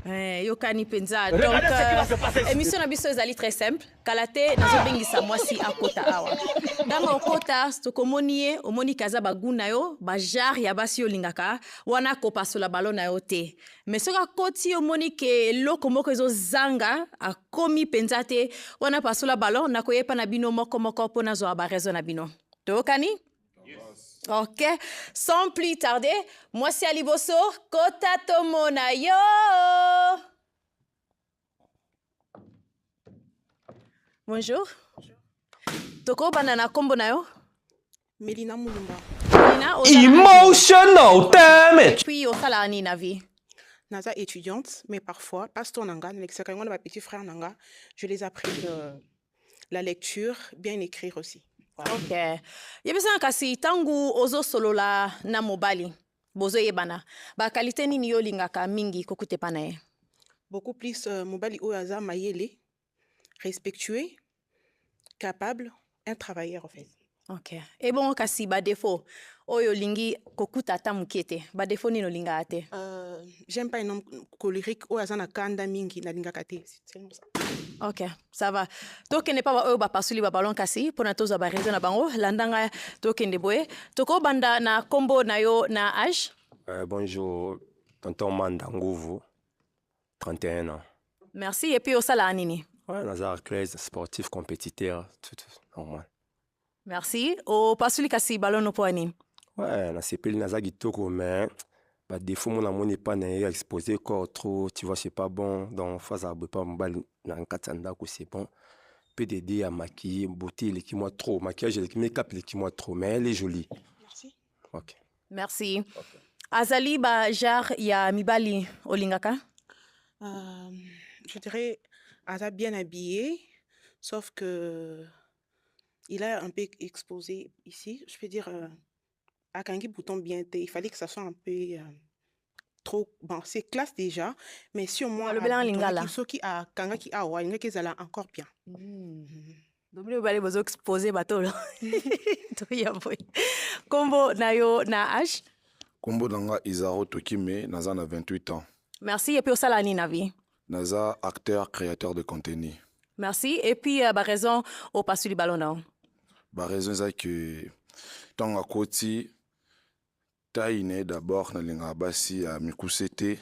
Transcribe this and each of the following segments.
Yokani penza. Donc, émission nabiso ezali très simple. Kalate nazobengisa mwasi akota awa. Danga okota stokomoni omoni kaza baguna yo, bajar ya basi olingaka, wana kopasola balo na yo te. Mais soka koti omoni ke loko moko ezo zanga akomi penza te, wana pasola balo na koyepa na bino moko moko pona zo ba raison na bino. Tokani? Ok, sans plus tarder, moi c'est Ali Bosso, Kota Tomona yo. Bonjour. Toko banana kombo na yo? Melina Mulumba. Emotional damage. Puis au salani na vie. Naza étudiante, mais parfois, pasteur Nanga, ma petit frère Nanga, je les ai appris la lecture, bien écrire aussi. Voilà. Ok. Yebisa kasi tangu ozo solola na mobali. Bozo yebana. Ba qualité nini yo lingaka mingi kokute panae? Beaucoup plus mobali oyaza mayele, respectueux, capable, un travailleur en fait. Ok. Et bon kasi ba défaut oyo lingi kokuta ta mukete. Ba défaut nino linga ate. J'aime pas un homme colérique oyaza na kanda mingi na linga kate. C'est ça. Ok, ça va. Donc, n'est pas ba pasuli ba ballon kasi pour na toza ba raison na bango landanga tokende boye. Toko banda na kombo na yo na âge. Bonjour, tonton Mandangouvou, 31 ans. Merci et puis au sala nini. Ouais, Nazar Claise, sportif compétiteur, tout normal. Merci. Au pasuli kasi ballon no poani. Ouais, na sepeli Nazar Gitoko mais bah défaut mon amour n'est pas exposé corps trop, tu vois c'est pas bon donc face à pas mbal na katanda ko c'est bon. PDD à maquiller, beauté les qui moi trop, maquillage les qui make-up les qui moi trop mais elle est jolie. Merci. OK. Merci. Okay. Azali ba jar ya mibali olingaka? Je dirais Aza bien habillé, sauf que il a un peu exposé ici. Je peux dire à Kangi bouton bien té. Il fallait que ça soit un peu trop bon. C'est classe déjà, mais sur moi le blanc lingala. Ce qui a Kanga qui a ouais, il y a encore bien. Donc le balé bozo exposé bateau là. Kombo na yo na âge? Kombo nanga Izaro Tokime, naza na 28 ans. Merci et puis au salani na vie. Naza acteur créateur de contenu. Merci et puis ba raison au passu du ballon non. Ba raison c'est que tant à côté taïne d'abord na linga basi a mikusete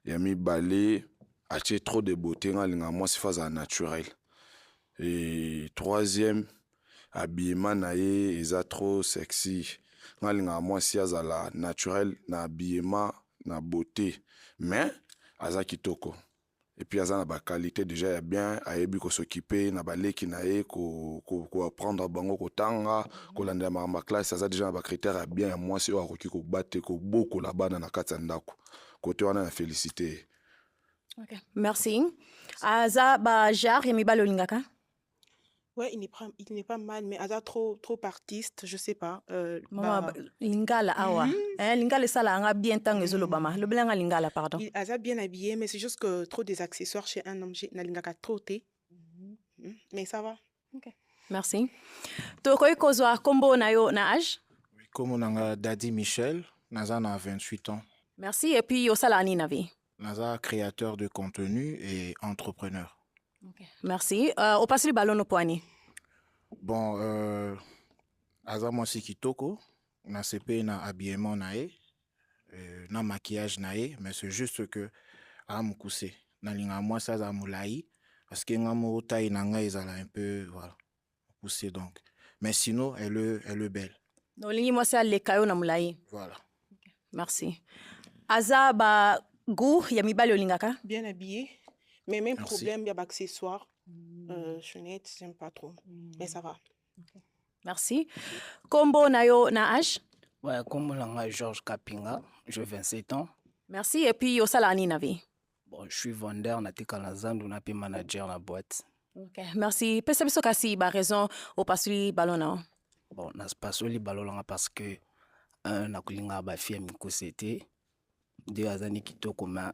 ya mi balé a trop de beauté na linga moi c'est phase naturel. Et troisième habillement na ye eza trop sexy. Na linga moi si azala naturel na habillement na beauté mais aza kitoko. Et puis aza na ba qualité déjà ya bien ayebi ko s'occuper na ba leki na ye ko apprendre bango ko tanga ko landa ma classe aza déjà na ba critères ya bien moi si o akoki ko battre ko beaucoup la bana na kati ndako côté wana na féliciter. OK. Merci. Aza ba jar yemi balolingaka? Ouais, il n'est pas mal, mais Aza trop artiste, je sais pas. Maman, lingala awa. Lingala ça là, on a bien tant que bama. Le blanc lingala, pardon. Aza bien habillé, mais c'est juste que trop des accessoires chez un homme, na lingaka trop té. Mais ça va. OK. Merci. Toko ikozwa kombo na yo na âge? Oui, kombo nanga Dadi Michel, naza na 28 ans. Merci et puis au salani na vie. Naza créateur de contenu et entrepreneur. Okay. Merci. Au passe le ballon au poignet. Bon, Aza Mwasi Kitoko, na CP na habillement nae, na maquillage nae, mais c'est juste que a mukuse. Na linga moi ça za moulai parce que ngamo taille nanga ezala un peu voilà, poussé donc. Mais sinon elle est belle. No lingi moi ça le kayo na moulai. Voilà. Okay. Merci. Aza ba goût ya mibali olingaka? Bien habillé. Mais même problème, il y a accessoires. Chenette, j'aime pas trop. Mais ça va. Okay. Merci. Kombo na yo na âge? Ouais, kombo nanga Georges Kapinga, j'ai 27 ans. Merci. Et puis au salani na vie. Bon, je suis vendeur na tika na zandu na pi manager na boîte. OK. Merci. Pesa biso kasi ba raison au pasuli ballon na. Bon, na pasuli ballon parce que na kulinga ba fille mikosete. De azani kitoko ma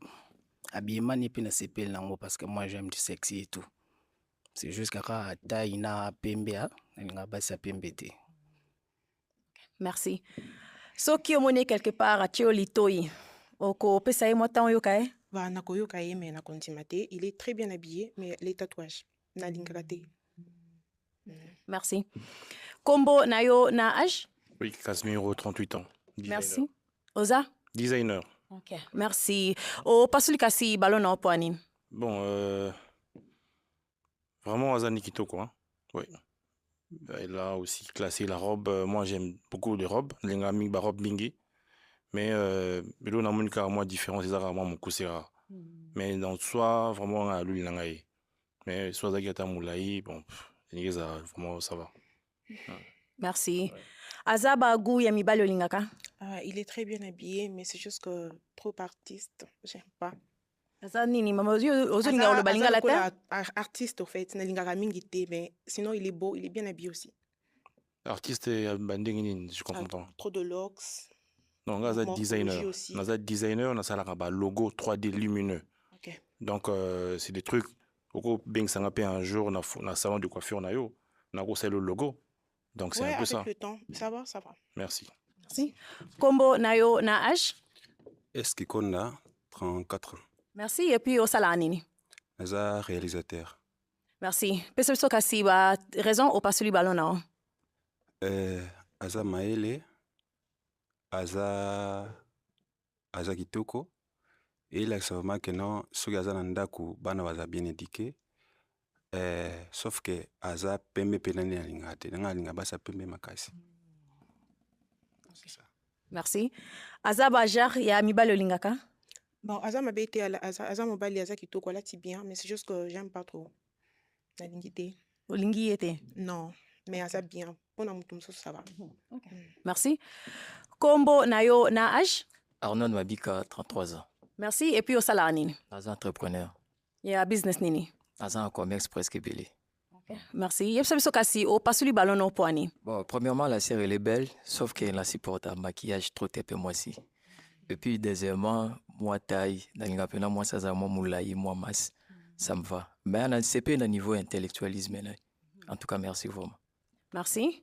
habillement ni pe na sepel nango parce que moi j'aime du sexy et tout. C'est juste qu'à taille na pembea, na basa pembete. Merci. So qui omone quelque part à Tio Litoi. Oko pesa e motan yo kae? Va nakoyoka ye mais nakondima te. Il est très bien habillé mais les tatouages nalingaka te. Merci. Kombo na yo na âge? Oui, Casimiro, 38 ans. Designer. Merci. Oza? Designer. Ok, merci. O pasuli kasi ballon na po anini? Bon, vraiment Azani Kitoko, hein. Oui. Elle a aussi classé la robe. Moi, j'aime beaucoup les robes. Les robe bingi. Mais Belo n'a pas moi différent, c'est rarement mon coup, c'est rare. Mais dans soi, vraiment, à lui, il mais soit Zagata Moulaï, bon, vraiment, ça va. Merci. Azaba gu ya mibali olingaka? Il est très bien habillé mais c'est juste que trop artiste, j'aime pas. Aza nini mama ozolinga oloba linga la lokola artiste au fait, nalingaka mingi te mais sinon il est beau, il est bien habillé aussi. Artiste et banding, je comprends pas. Trop de locks. Non, on a designer. On a designer, on a ça là logo 3D lumineux. Ok. Donc c'est des trucs. Beaucoup bien ça a un jour on a salon de coiffure on a yo, on a le logo. Donc c'est ouais, un peu avec ça. le temps, ça va, ça va. Merci. Merci. Kombo na yo na âge? Est-ce qu'on a 34 ans? Merci. Et puis osala nini? Aza réalisateur. Merci. Pesa biso kasi ba raison o pasuli ballon na o? Aza maele, aza kitoko. Et il a vraiment que non, ceux qui aza nandaku bana baza bien éduqués. Sauf que aza pembe penani na lingate, nga linga basa pembe makasi. C'est ça. Merci. Aza bajar ya mibali olingaka? Bon, Aza m'a bêté, Aza mobali, Aza kitoko, là, c'est bien, mais c'est juste que j'aime pas trop la lingité. Olingi ete? Non, mais Aza bien. Pour la mouton, ça va. Merci. Kombo na yo na âge? Arnaud Mabika, 33 ans. Merci. Et puis osala nini? Aza entrepreneur. Ya business nini? Aza un commerce presque belé. Merci. Yepsa biso kasi o pasuli ballon no po ani? Bon, premièrement, la série elle est belle, sauf qu'elle la supporte un maquillage trop épais moi aussi. Et puis, deuxièmement, moi taille, dans moi ça moi moulaï, moi masse, ça me va. Mais on a un niveau intellectualisme. En tout cas, merci vraiment. Merci.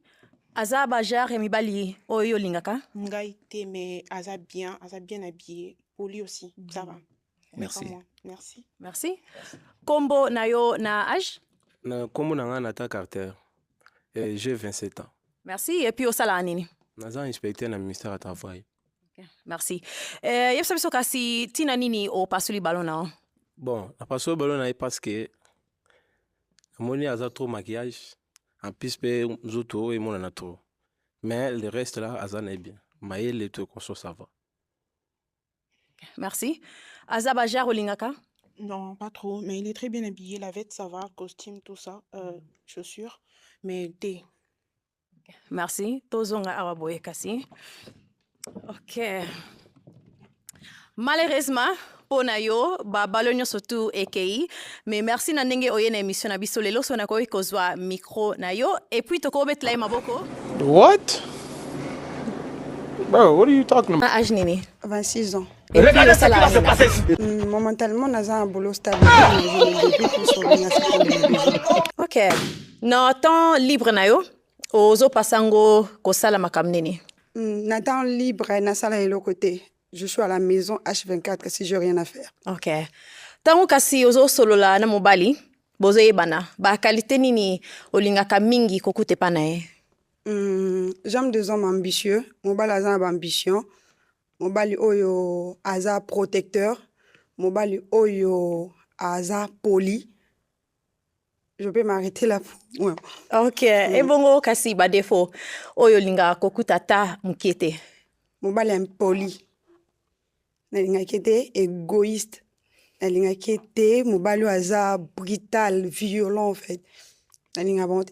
Aza bajar ya mibali oyo lingaka? Ngai te, mais Aza bien habillé. Pour lui aussi, ça va. Merci. Merci. Merci. Kombo na yo na âge? Na kombo na nga Nata Carter. J'ai 27 ans. Merci. Et puis osala nini? Naza inspecteur na ministère du travail. Merci. Yepsa biso kasi tina nini o pasuli ballon na o? Bon, na pasoli ballon na parce que moni aza trop maquillage. En plus pe nzoto et mon na trop. Mais le reste là aza na bien. Maïle et tout conso ça va. Merci. Aza bajar olingaka? Non, pas trop, mais il est très bien habillé. La veste, ça va, costume, tout ça, chaussures, mais thé. Merci. Tozonga awa boye kasi. Ok. Malheureusement, pona yo, ba balonyo surtout EKI, mais merci na ndenge oye na émission na biso lelo so na koyi kozwa micro na yo et puis toko betla maboko. What? Bro, what are you talking about? Âge nini? 26 ans. Et puis le salaire. Momentalement, nous avons un boulot stable. Ok. Na temps libre na yo, ozo pasango kosala makam nini? Na temps libre, na sala de l'autre côté. Je suis à la maison H24 si j'ai rien à faire. Ok. Tango kasi ozo solola na mobali, bozo yebana, ba qualité nini olingaka mingi kokute pa na ye? J'aime des hommes ambitieux. Mobali aza ambition. Mobali oyo aza protecteur. Mobali oyo aza poli. Je peux m'arrêter là. Ouais. Ok. Et bongo kasi ba défaut oyo linga kokuta ta mkiete. Mobali impoli. Na linga kete égoïste. Na linga kete mobali aza brutal, violent en fait.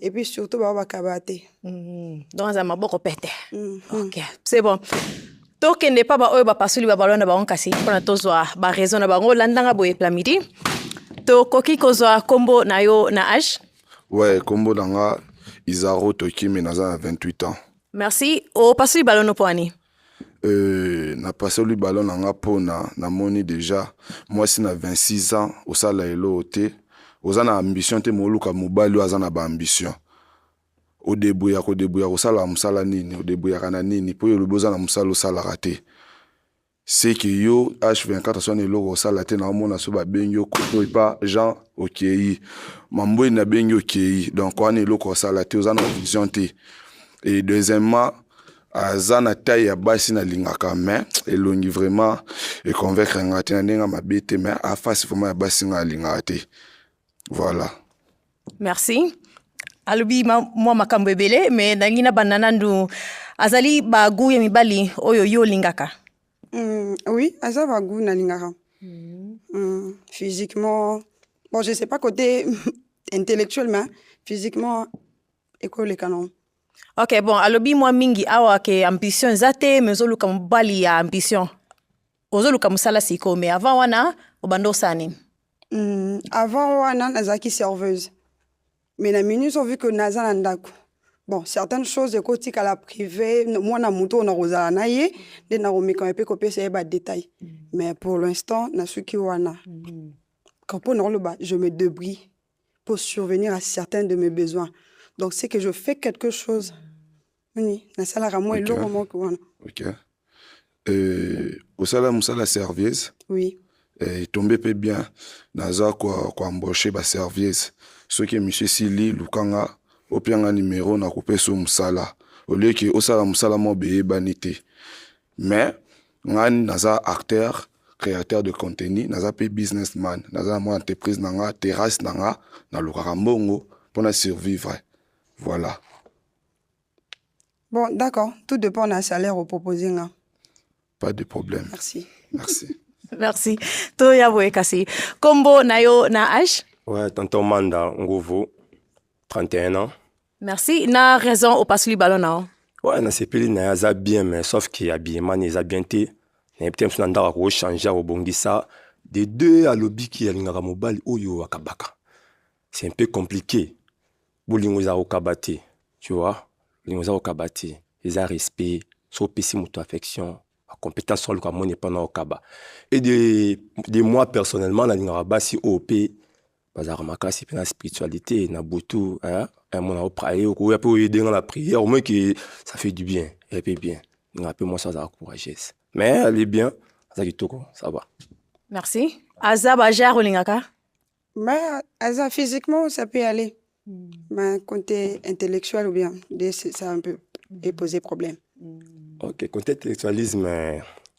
Et puis surtout, bah, kabate. Donc, ça m'a beaucoup pété. Ok, c'est bon. Donc, il n'est pas bah pasuli bah ballon bah on kasi pour na tozwa bah raison bah on landanga boye plamidi. To koki kozwa kombo na yo na âge? Ouais, kombo danga Izaro Toki menaza 28 ans. Merci. O pasuli ballon no poani? Na pasoli ballon nanga pona na moni déjà moi si na 26 ans au sala elo ote. Ozana ambition te moluka mobali azana ba ambition. O debuya ko sala musala nini, o debuya kana nini, po yo loboza na musala sala raté. c'est que yo H24 so ne loko sala te na mona so ba bengi yo koto pas Jean okei mambo na bengi okei donc on est loko sala te ozana vision te. Et deuxièmement azana taille ya basi na lingaka mais elongi vraiment et convaincre ngati na ndenge mabete mais a face vraiment ya basi nga lingaka te. Voilà. Merci. Alobi moi makambo ebele mais nangina banana ndu azali bagu ya mibali oyo yo lingaka. Oui, aza bagu na lingaka. Physiquement, bon je sais pas côté intellectuel mais physiquement école le canon. Ok, bon, alobi moi mingi awa ke ambition zate mezoluka mobali ya ambition. Ozoluka musala siko mais avant wana obando sani. Avant wana nazaki serveuse. Mais na minutes ont vu que naza na ndako. Bon, certaines choses de côté à la privée, moi na muto na rozala na ye, de na romeka pe kopé c'est ba détail. Mais pour l'instant, na suki wana. Quand pour le bas, je me débrouille pour survenir à certains de mes besoins. Donc c'est que je fais quelque chose. Oui, na sala ramo et lo moment que wana. OK. Au sala musala service. Oui. Et tombé peu bien naza quoi embaucher ba service. Ce qui monsieur Sili Lukanga au pianga numéro na coupé sur musala au lieu que au sala musala mo be banité mais ngani naza acteur créateur de contenu naza pe businessman naza mo entreprise nanga terrasse nanga na lukaka mbongo pour survivre. Voilà. Bon, d'accord, tout dépend d'un salaire au proposé nga. Pas de problème. Merci. Merci. Merci. To ya boye kasi. Kombo nayo na âge? Ouais, tonton Manda Ngovo, 31 ans. Merci. Na raison au passe li ballon na. Ouais, na sepeli na yaza bien mais sauf que habillement n'est bien té. Na peut-être na ndara ko changer au bongisa de deux à lobby qui alingaka mobile oyo akabaka. C'est un peu compliqué. Bolingo za okabate, tu vois? Bolingo za okabate, ils a respect, so pesi muto affection. Compétence sur le comment n'est pas dans Okaba. Et de moi personnellement, la ligne basi OP, bazar makasi pe na spiritualité, na butu, hein, mon a prié, ou un peu aider dans la prière, au moins que ça fait du bien, et puis bien. On a peu moins ça encourager. Mais elle est bien, ça va. Merci. Aza bajar olingaka? Mais aza physiquement ça peut aller. Mais côté intellectuel ou bien, ça un peu poser problème. Ok, côté intellectualisme,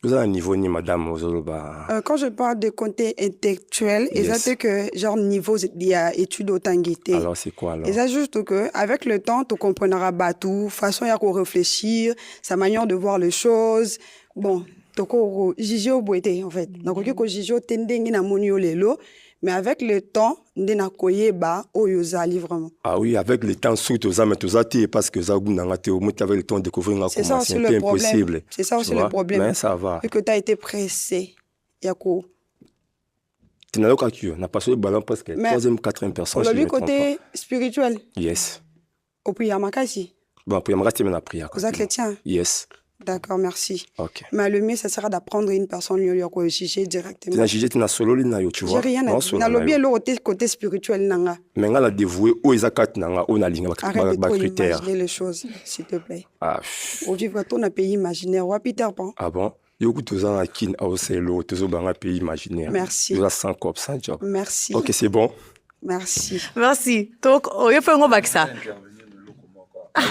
vous avez un niveau ni madame Ozoloba? Quand je parle de côté intellectuel, Yes. c'est que genre niveau il y a études autanguité. Alors c'est quoi alors? Et ça juste que avec le temps, tu comprendras tout, façon à réfléchir, sa manière de voir les choses. Bon, toko jijio boité en fait. Donc ko jijio tendengi na monio lelo, mais avec le temps, ndena koyeba oyozali vraiment. Ah oui, avec le temps, surtout ça, mais tout ça, parce que ça, avec le temps de découvrir c'est ça aussi le problème. C'est ça aussi le problème. Mais ça va. Vu que tu as été pressé, Yako. Tu n'as pas que n'a pas sur le ballon parce que troisième, quatrième personne. Pour le côté spirituel. Yes. Au Puyamakasi. Bon, Puyamakasi, mais la prière. Vous êtes chrétien. Yes. D'accord, merci. Ok. Mais le mieux, ça sera d'apprendre une personne, lui, à juger directement. Tu n'as jugé, tu n'as solo, tu vois. J'ai rien à dire. N'a lobby le côté spirituel, nanga. Mais on a dévoué, où ils accatent, nanga, on a ligne, arrête de trop imaginer les choses, s'il te plaît. Ah. Au vivre ton pays imaginaire, ou Peter Pan. Ah bon? Il y a beaucoup de gens qui ont un pays imaginaire. Merci. Il y a 100 copes, 100 jobs. Merci. Ok, c'est bon. Merci. Merci. Donc, on y fait un baksa.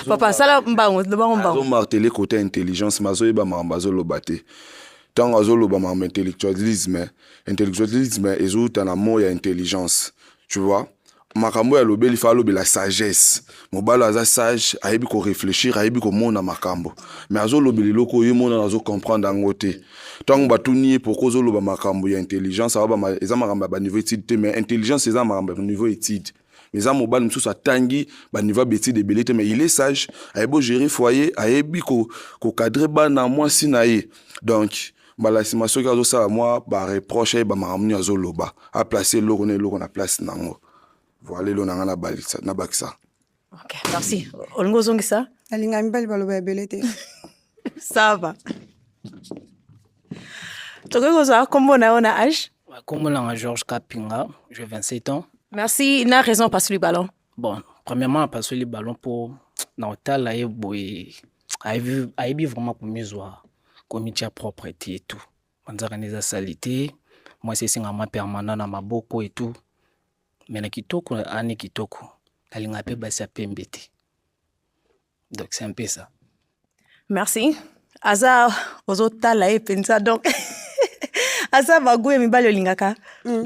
Papa, ça là, on martelé côté intelligence, mazo eba mambazo lobate. Tant azo loba mam intellectualisme, ezo na mo ya intelligence. Tu vois? Makambo ya lobe il faut la sagesse. Mobala aza sage, ayebi ko réfléchir, ayebi ko mona makambo. Mais azo lobe loko yemona azo comprendre ngote. Tant batuni pourquoi azo loba makambo ya intelligence, aba eza makambo ba niveau étude, mais intelligence eza makambo niveau étude. Mais à mobile monsieur ça tangi ba niveau bêtise de belité mais il est sage ayebi gérer foyer ayebi ko cadrer bana moi sinaye donc bala simation ka zo ça moi ba reproche ba makamni azo loba a placer loko na place nango voilà lo nanga na balisa na bakisa. Ok, merci. Olingo zongisa? Alinga mbali baloba belité. Ça va. Toko ça comment on a âge? Comme on a Georges Kapinga, j'ai 27 ans. Merci. Il a raison passer le ballon. Bon, premièrement, passer le ballon pour Nautal, aïe vraiment pour mieux voir, comme il y a propreté et tout. manzaka neza salité moi c'est singama permanent na maboko et tout mais na kitoko ani kitoko alinga pe basi ya pembe te donc c'est un peu ça. Merci. Aza ozotala ye penza donc aza bagu ya mibali olingaka.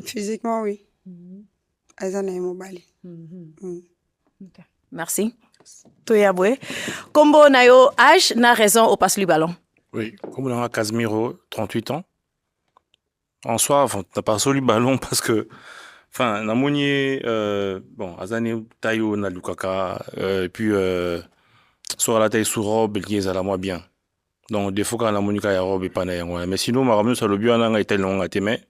Physiquement oui. Aza na ye mobali. Okay. Merci. Toyabwe. Kombo na yo âge na raison au passe le ballon. Oui, comme on a Casemiro, 38 ans. En soi, on n'a pas solo ballon parce que, enfin, Namonier, bon, Azane Tayo na Lukaka, et puis, sur la taille sous robe, il y a la moins bien. Donc, des fois, quand la Monica est robe, et pas na mais sinon, ma ramené sur le bio, on a été long à t'aimer.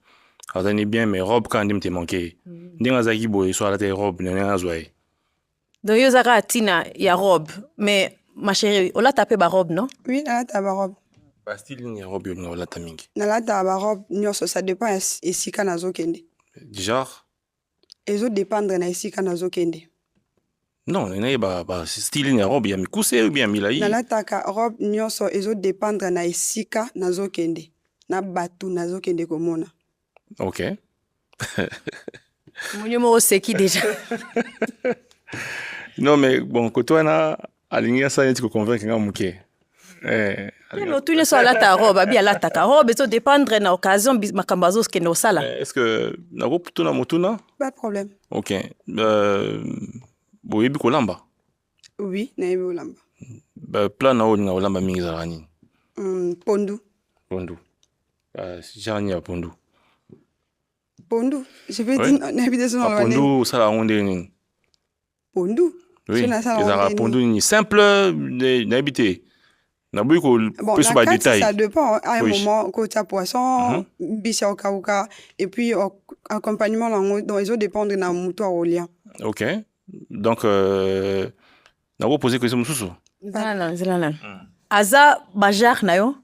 Azane bien, mais robe quand même t'es manqué. N'en a boy, sur la taille robe, n'en a zoé. Donc, yo zara atina ya robe, mais ma chérie, on l'a tapé ba robe, non? Oui, na lata ba robe. Pas style ni robe, on l'a tamingi. Na lata ba robe, nyonso ça dépend esika nazokende. Genre? Ezo dépendre na esika nazokende. Non, il y a style ni robe, il y a mi coussé ou bien mi laï. Na lata ka robe nyonso ezo dépendre na esika nazokende. Na batu nazokende komona. Ok. Mon numéro c'est qui déjà? Non, mais bon, quand toi, na aligné ça, tu peux convaincre un mouké. Non, tu ne sois là ta robe, bien là ta robe, ça dépendre na occasion makambazo ce que no sala. Est-ce que na robe tout na motuna? Pas de problème. Ok. Boyebi kolamba. Oui, na yebi olamba. Plan na na olamba mingi za rani. Pondu. Pondu. Jani ya pondu. Pondu. Je vais dire na yebi deso na pondu sala onde ni. Pondu. Oui. Ezara pondu ni simple na habité. Na boui ko peut pas détail. Ça dépend à un moment côté poisson, bisha okauka et puis accompagnement lango donc ils ont dépendre na muto au lien. OK. Donc na vous poser question mususu. Zalala. Aza bajar na yo?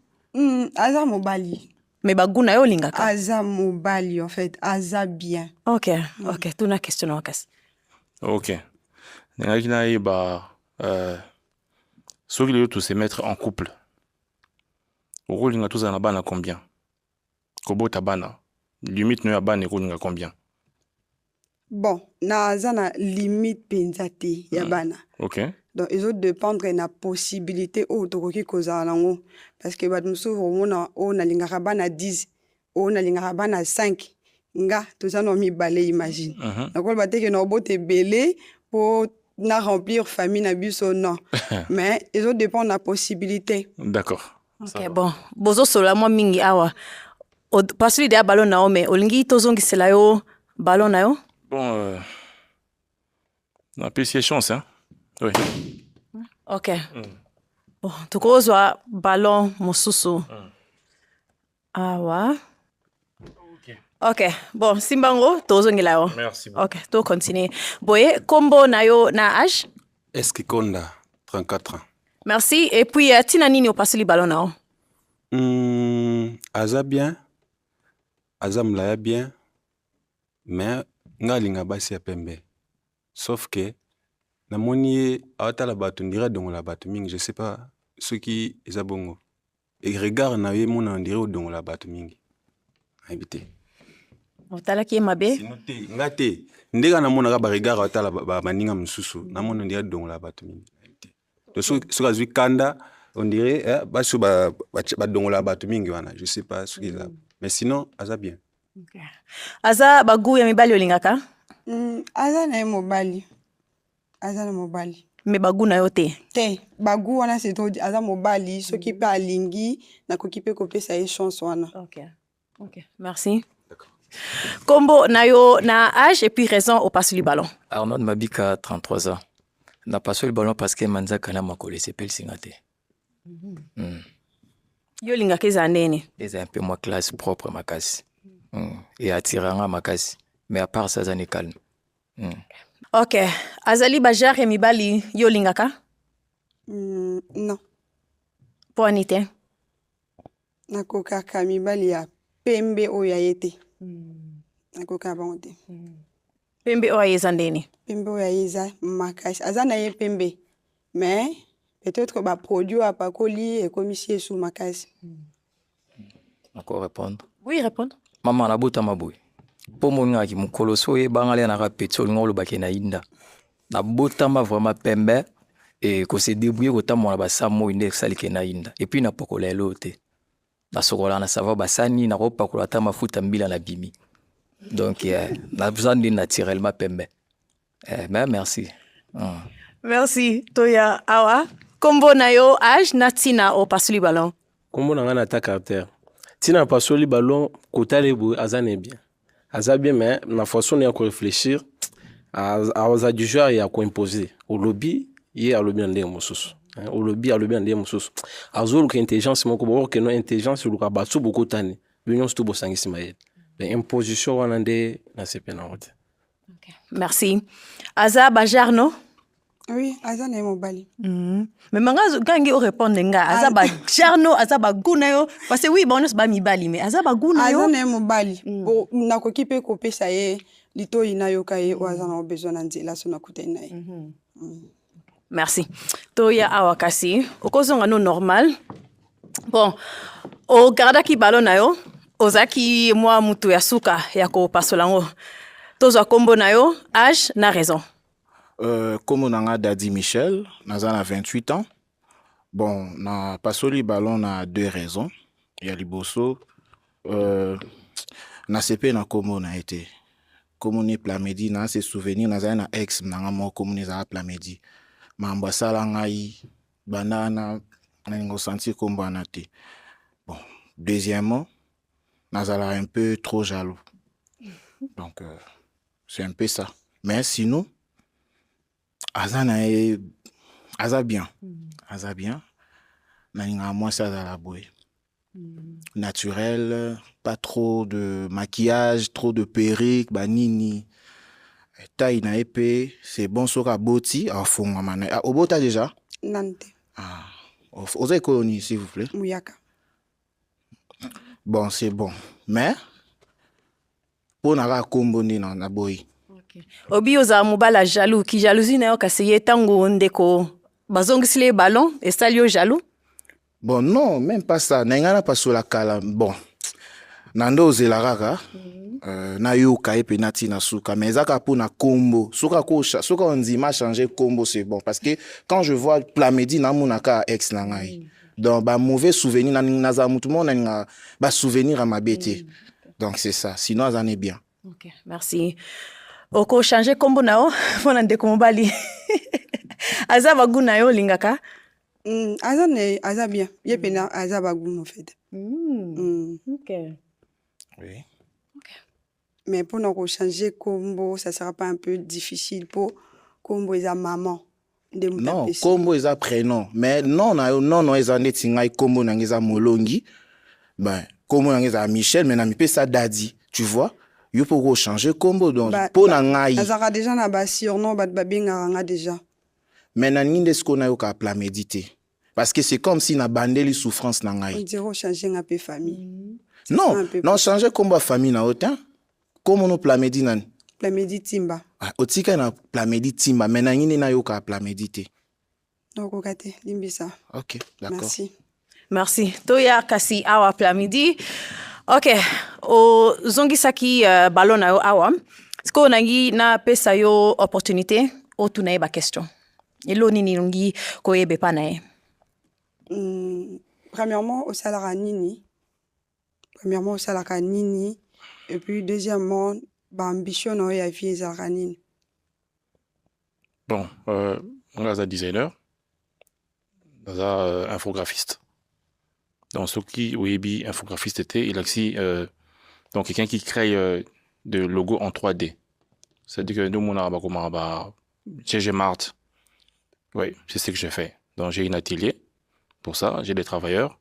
Aza mobali. Mais bagu na yo lingaka. Aza mobali en fait, aza bien. OK, OK, tu na question na kas. OK. Nengaki na yeba ceux qui tous se mettre en couple. Au rôle n'a tous en bana combien? Kobo tabana. Limite no bana ko combien? Bon, na zana limite penzate ya bana. OK. Donc ils ont dépendre na possibilité au tokoki koza nango parce que batu musu homona o na lingaka bana 10, o na lingaka bana 5. Nga tout ça no mi balé imagine. Donc on va dire que no bote belé pour na remplir famille na biso non. Mais ils ont dépend de la possibilité. D'accord. OK, bon. Bozo sola mo mingi awa. Parce que ballon na ome, olingi tozongi sela yo ballon na yo? Bon on a plus de chance hein. Oui. OK. Bon, tukozwa ballon mosusu. Awa. OK. Bon, Simbango, tozongi la yo. Merci beaucoup. OK, to continue. Boye, kombo na yo na âge? Eskikonda, 34 ans. Merci. Et puis, tina nini opasi li ballon na yo? Aza bien. Aza mlaya bien. Mais, nga linga basi ya pembe. Sauf que, na moni awata la batu ndira dongo la batu mingi. Je sais pas, ceux qui eza bongo. Et regarde na ye mona ndira dongo la batu mingi. Invité. Otalaki mabe? Nga te. Ndega na mona ba regard awata ba maninga msusu. Na mona ndira dongo la batu mingi. Donc, ce que je kanda, on dirait, basu ba dongo la batu mingi wana. Je sais pas ce qu'il a. Mais sinon, aza bien. Okay. Aza bagu ya mibali olingaka? Aza na mobali. Aza na mobali. Me bagu na yo te? Te. Bagu wana c'est trop aza mobali, ce qui peut alingi na ko kipe ko pesa e chance wana. OK. OK. Merci. D'accord. Kombo na yo na âge et puis raison au passe le ballon. Arnaud Mabika 33 ans. Na passé le ballon parce que Manzaka na makole s'appelle Singate. Yo lingaka za ndeni. C'est un peu moins classe propre makasi. Et attirant makasi. Mais à part ça, ça n'est calme. OK. Azali bajar ya mibali yo lingaka? Non. Po anite? Nakoka ka mibali ya pembe oyo ayete. Nakoka bango te. Pembe oyo ayeza ndeni? Pembe oyo ayeza makasi. Aza na ye pembe. Mais peut-être ba produit apakoli et commissie sous makasi. Encore répondre. Oui, répondre. Maman na bota maboy. Po monga ki mukolo so e bangale na rapetso ngolo bakena inda. Na bota ma vraiment pembe et ko se débrouiller ko tamona ba samo inde salike na inda. Et puis na pokola elote. Na sokola na sava basani na ko pakola ta mafuta mbila na bimi. Donc na besoin de naturellement pembe. Mais merci. Merci Toya Awa. Kombo na yo âge na tina o pasuli ballon. Kombo na nga na ta caractère. Tina pasoli ballon kotale bo azane bien. Aza bien mais na façon ya ko réfléchir aza du genre ya ko imposer. Au lobby ye a lobby ndenge mosusu. Au lobby a lobby ndenge mosusu. Azolo ko intelligence moko bo que no intelligence lu ka batsu boko tani. Binyon sto bo sangisi mayel. Imposition wana nde na sepena wote. Merci. Aza bajarno? Oui, aza na mobali. Mais manga gangi o répondre nga aza bajarno aza baguna yo parce que oui bonus ba mibali mais aza baguna yo. Aza na mobali. Na ko kipe ko pesa ye lito ina yo kai o aza na besoin na nzela so na kutena ye. Merci. Toya awakasi okozonga no normal. Bon, o garda ki ballon na yo ozaki moi mutu ya suka ya ko pasolango. Tozo kombo na yo âge na raison. Comme on a Dadi Michel, nous avons 28 ans. Bon, na pasoli ballon a 2 raisons. Il y a liboso. Na CP na como na été. Comme on est plamedi, na ses souvenirs, na un ex na mo comme on est plamedi. Mamba sala ngai banana na ngo sentir comme banate. Bon, deuxièmement, na zala un peu trop jaloux. Donc c'est un peu ça. Mais sinon Aza bien. Aza bien. Naninga moi ça dans la bouée. Naturel, pas trop de maquillage, trop de perruque, banini. Taille na épée, c'est bon soka boti à fond maman. Au bota déjà? Nante. Osez colonie s'il vous plaît. Mouyaka. Bon, c'est bon. Mais pour na kombo ni na boy. Obi oza mobala jaloux ki jalousie na yo kasi ye tango ndeko bazongisile ballon et salio jaloux. Bon non, même pas ça. Nengana pas sur la kala. Bon. Nando ozela kaka. Na yo ka epe nati na suka mais zaka pour na combo. Suka on dit m'a changer combo c'est bon parce que quand je vois plamedi na munaka ex na ngai. Donc ba mauvais souvenir na za mutu mo na ba souvenir à ma bête. Donc c'est ça. Sinon ça en est bien. OK, merci. Oko changer kombo nao pona ndeko mobali. Aza baguna yo lingaka? Aza bien. Yepena aza baguna en fait. OK. Oui. OK. Mais pour nous changer kombo, ça sera pas un peu difficile pour kombo eza maman. Non, kombo eza prénom. Mais non eza neti ngai kombo nangeza molongi. Ben kombo nangeza Michel mais na mi pe ça Dadi, tu vois? Il faut changer combo donc pour nangai. Azara déjà na ba surnom ba babinga nga déjà. Mais na ninde ce qu'on a yo ka pla méditer. Parce que c'est comme si na bandeli souffrance nangai. On dirait changer un peu famille. Non, changer combo famille na autant. Comment nous pla méditer nan? Pla méditer timba. Otika na pla méditer timba mais na ninde na yo ka pla méditer. Donc okate limbisa. OK, d'accord. Merci. Toya kasi awa pla midi. OK. O zongisaki ballon na yo awa. Sko nangi na pesa yo opportunité o tunaye ba question. Elo nini nungi koyebe pa na ye. Premièrement au salaire nini. Et puis deuxièmement ba ambition na ya vie ezalaka nini. Bon, on a un designer. On a infographiste. Donc, ce qui Webi infographiste était, il a aussi donc quelqu'un qui crée de logos en 3D. C'est-à-dire que nous, on a GG Mart. Oui, c'est ce que j'ai fait. Donc, j'ai un atelier pour ça, j'ai des travailleurs.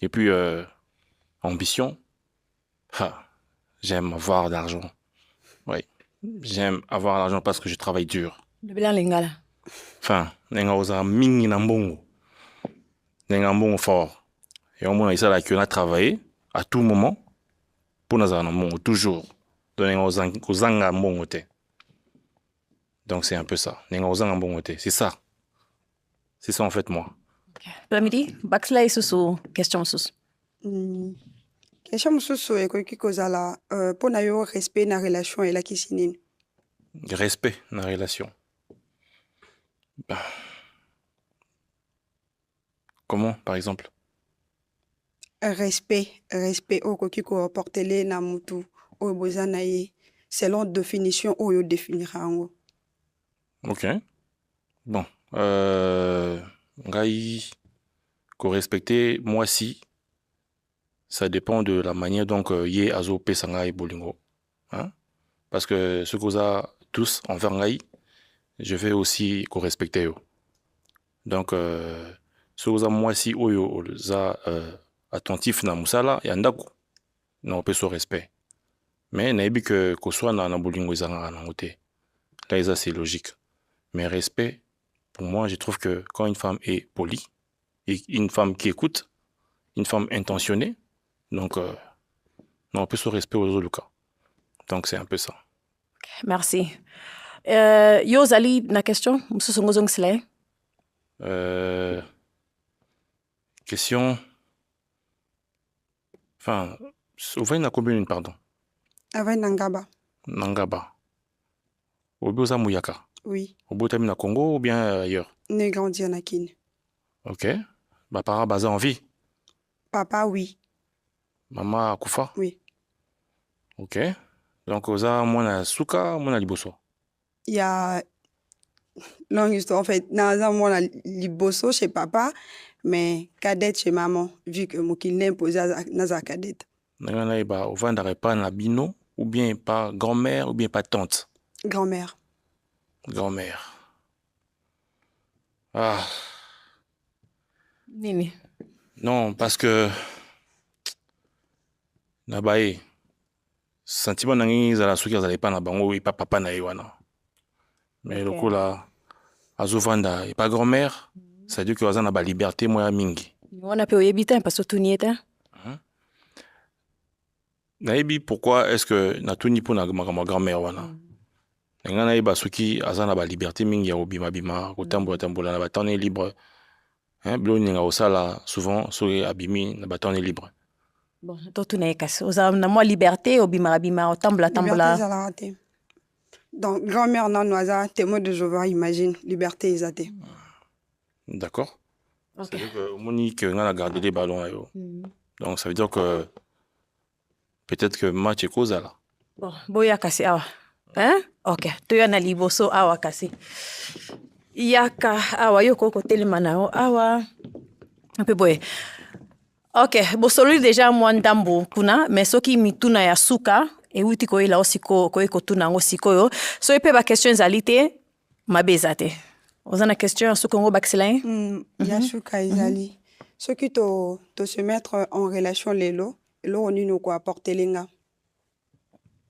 Et puis, ambition. J'aime avoir de l'argent. Oui, j'aime avoir de l'argent parce que je travaille dur. Enfin, nenga mingi na mbongo. Nenga mbongo fort. Et au moins, ça, on a travaillé à tout moment pour nous avoir toujours. Donc, c'est un peu ça. C'est ça. C'est ça, en fait, moi. Plamidi, backslide sous question sous. Question mosusu ekoki kozala mpo na yo respect na relation elakisi nini? Respect dans la relation. Bah, comment, par exemple? Respect okoki koportele na mutu oyo boza na ye selon définition oyo définira yango. Ok. Bon. Ngai, respecter, moi si, ça dépend de la manière dont yé azo pesanga et bolingo. Hein? Parce que ce qu'on a tous envers ngai, je vais aussi respecter eux. Donc, ce qu'on a moi si oyo za attentif na musala ya ndako na opé so respect. Mais naebi que soit na bolingo ezanga na ngote. Là ça c'est logique. Mais respect, pour moi, je trouve que quand une femme est polie, et une femme qui écoute, une femme intentionnée, donc on peut se respect aux autres cas. Donc c'est un peu ça. Merci. Yo zali na question, monsieur Songozong Slay. Question. Enfin, au na commune, pardon. Avec Nangaba. Nangaba. Au Boza Mouyaka. Oui. Au Botami na Congo ou bien ailleurs? Né grandi en Akin. Ok. Bah, papa basé en vie. Papa, oui. Maman Koufa? Oui. Ok. Donc, oza mwana suka, mwana liboso? Il y a longue histoire. En fait, naza mwana liboso chez papa, mais cadette chez maman, vu que mon qu'il n'imposé naza cadette. Nanga ba ovanda pas na bino ou bien pas grand-mère ou bien pas tante? Grand-mère. Grand-mère. Ah. Nini? Non, parce que nabaye sentiment nangi zala suki azala pas na bango et pas papa na wana. Mais le coup là azovanda et pas grand-mère, ça dit que azana ba liberté moya mingi. On a pu oyebitin parce que tout n'y était. Naebi pourquoi est-ce que na tout ni pour na grand-mère wana? Nga naeba suki azana ba liberté mingi ya obima bima kotambola na ba temps libre. Hein, bloni nga osala souvent sur abimi na ba temps libre. Bon, toi tu n'es cassé. Aux na moi liberté obima bima tambola. Liberté. Donc grand-mère non noisa témoin de Jéhovah, imagine liberté exatée. D'accord. Okay. C'est-à-dire que Monique nga a gardé les ballons là. Donc ça veut dire que peut-être que match est cause là. Bon, boya cassé awa. Hein? Ok, tu y en a liboso awa kasi. Yaka awa yoko kote manao awa. Un peu boye. Ok, bo solo déjà moi ndambo kuna, mais soki mituna ya suka e wuti ko ila osiko ko ekotuna ngo sikoyo. So epe ba questions alite mabezate. Ozana question suko ngo baxilain? Ya suka izali. Soki to se mettre en relation lelo, lo oni no ko apporter lenga.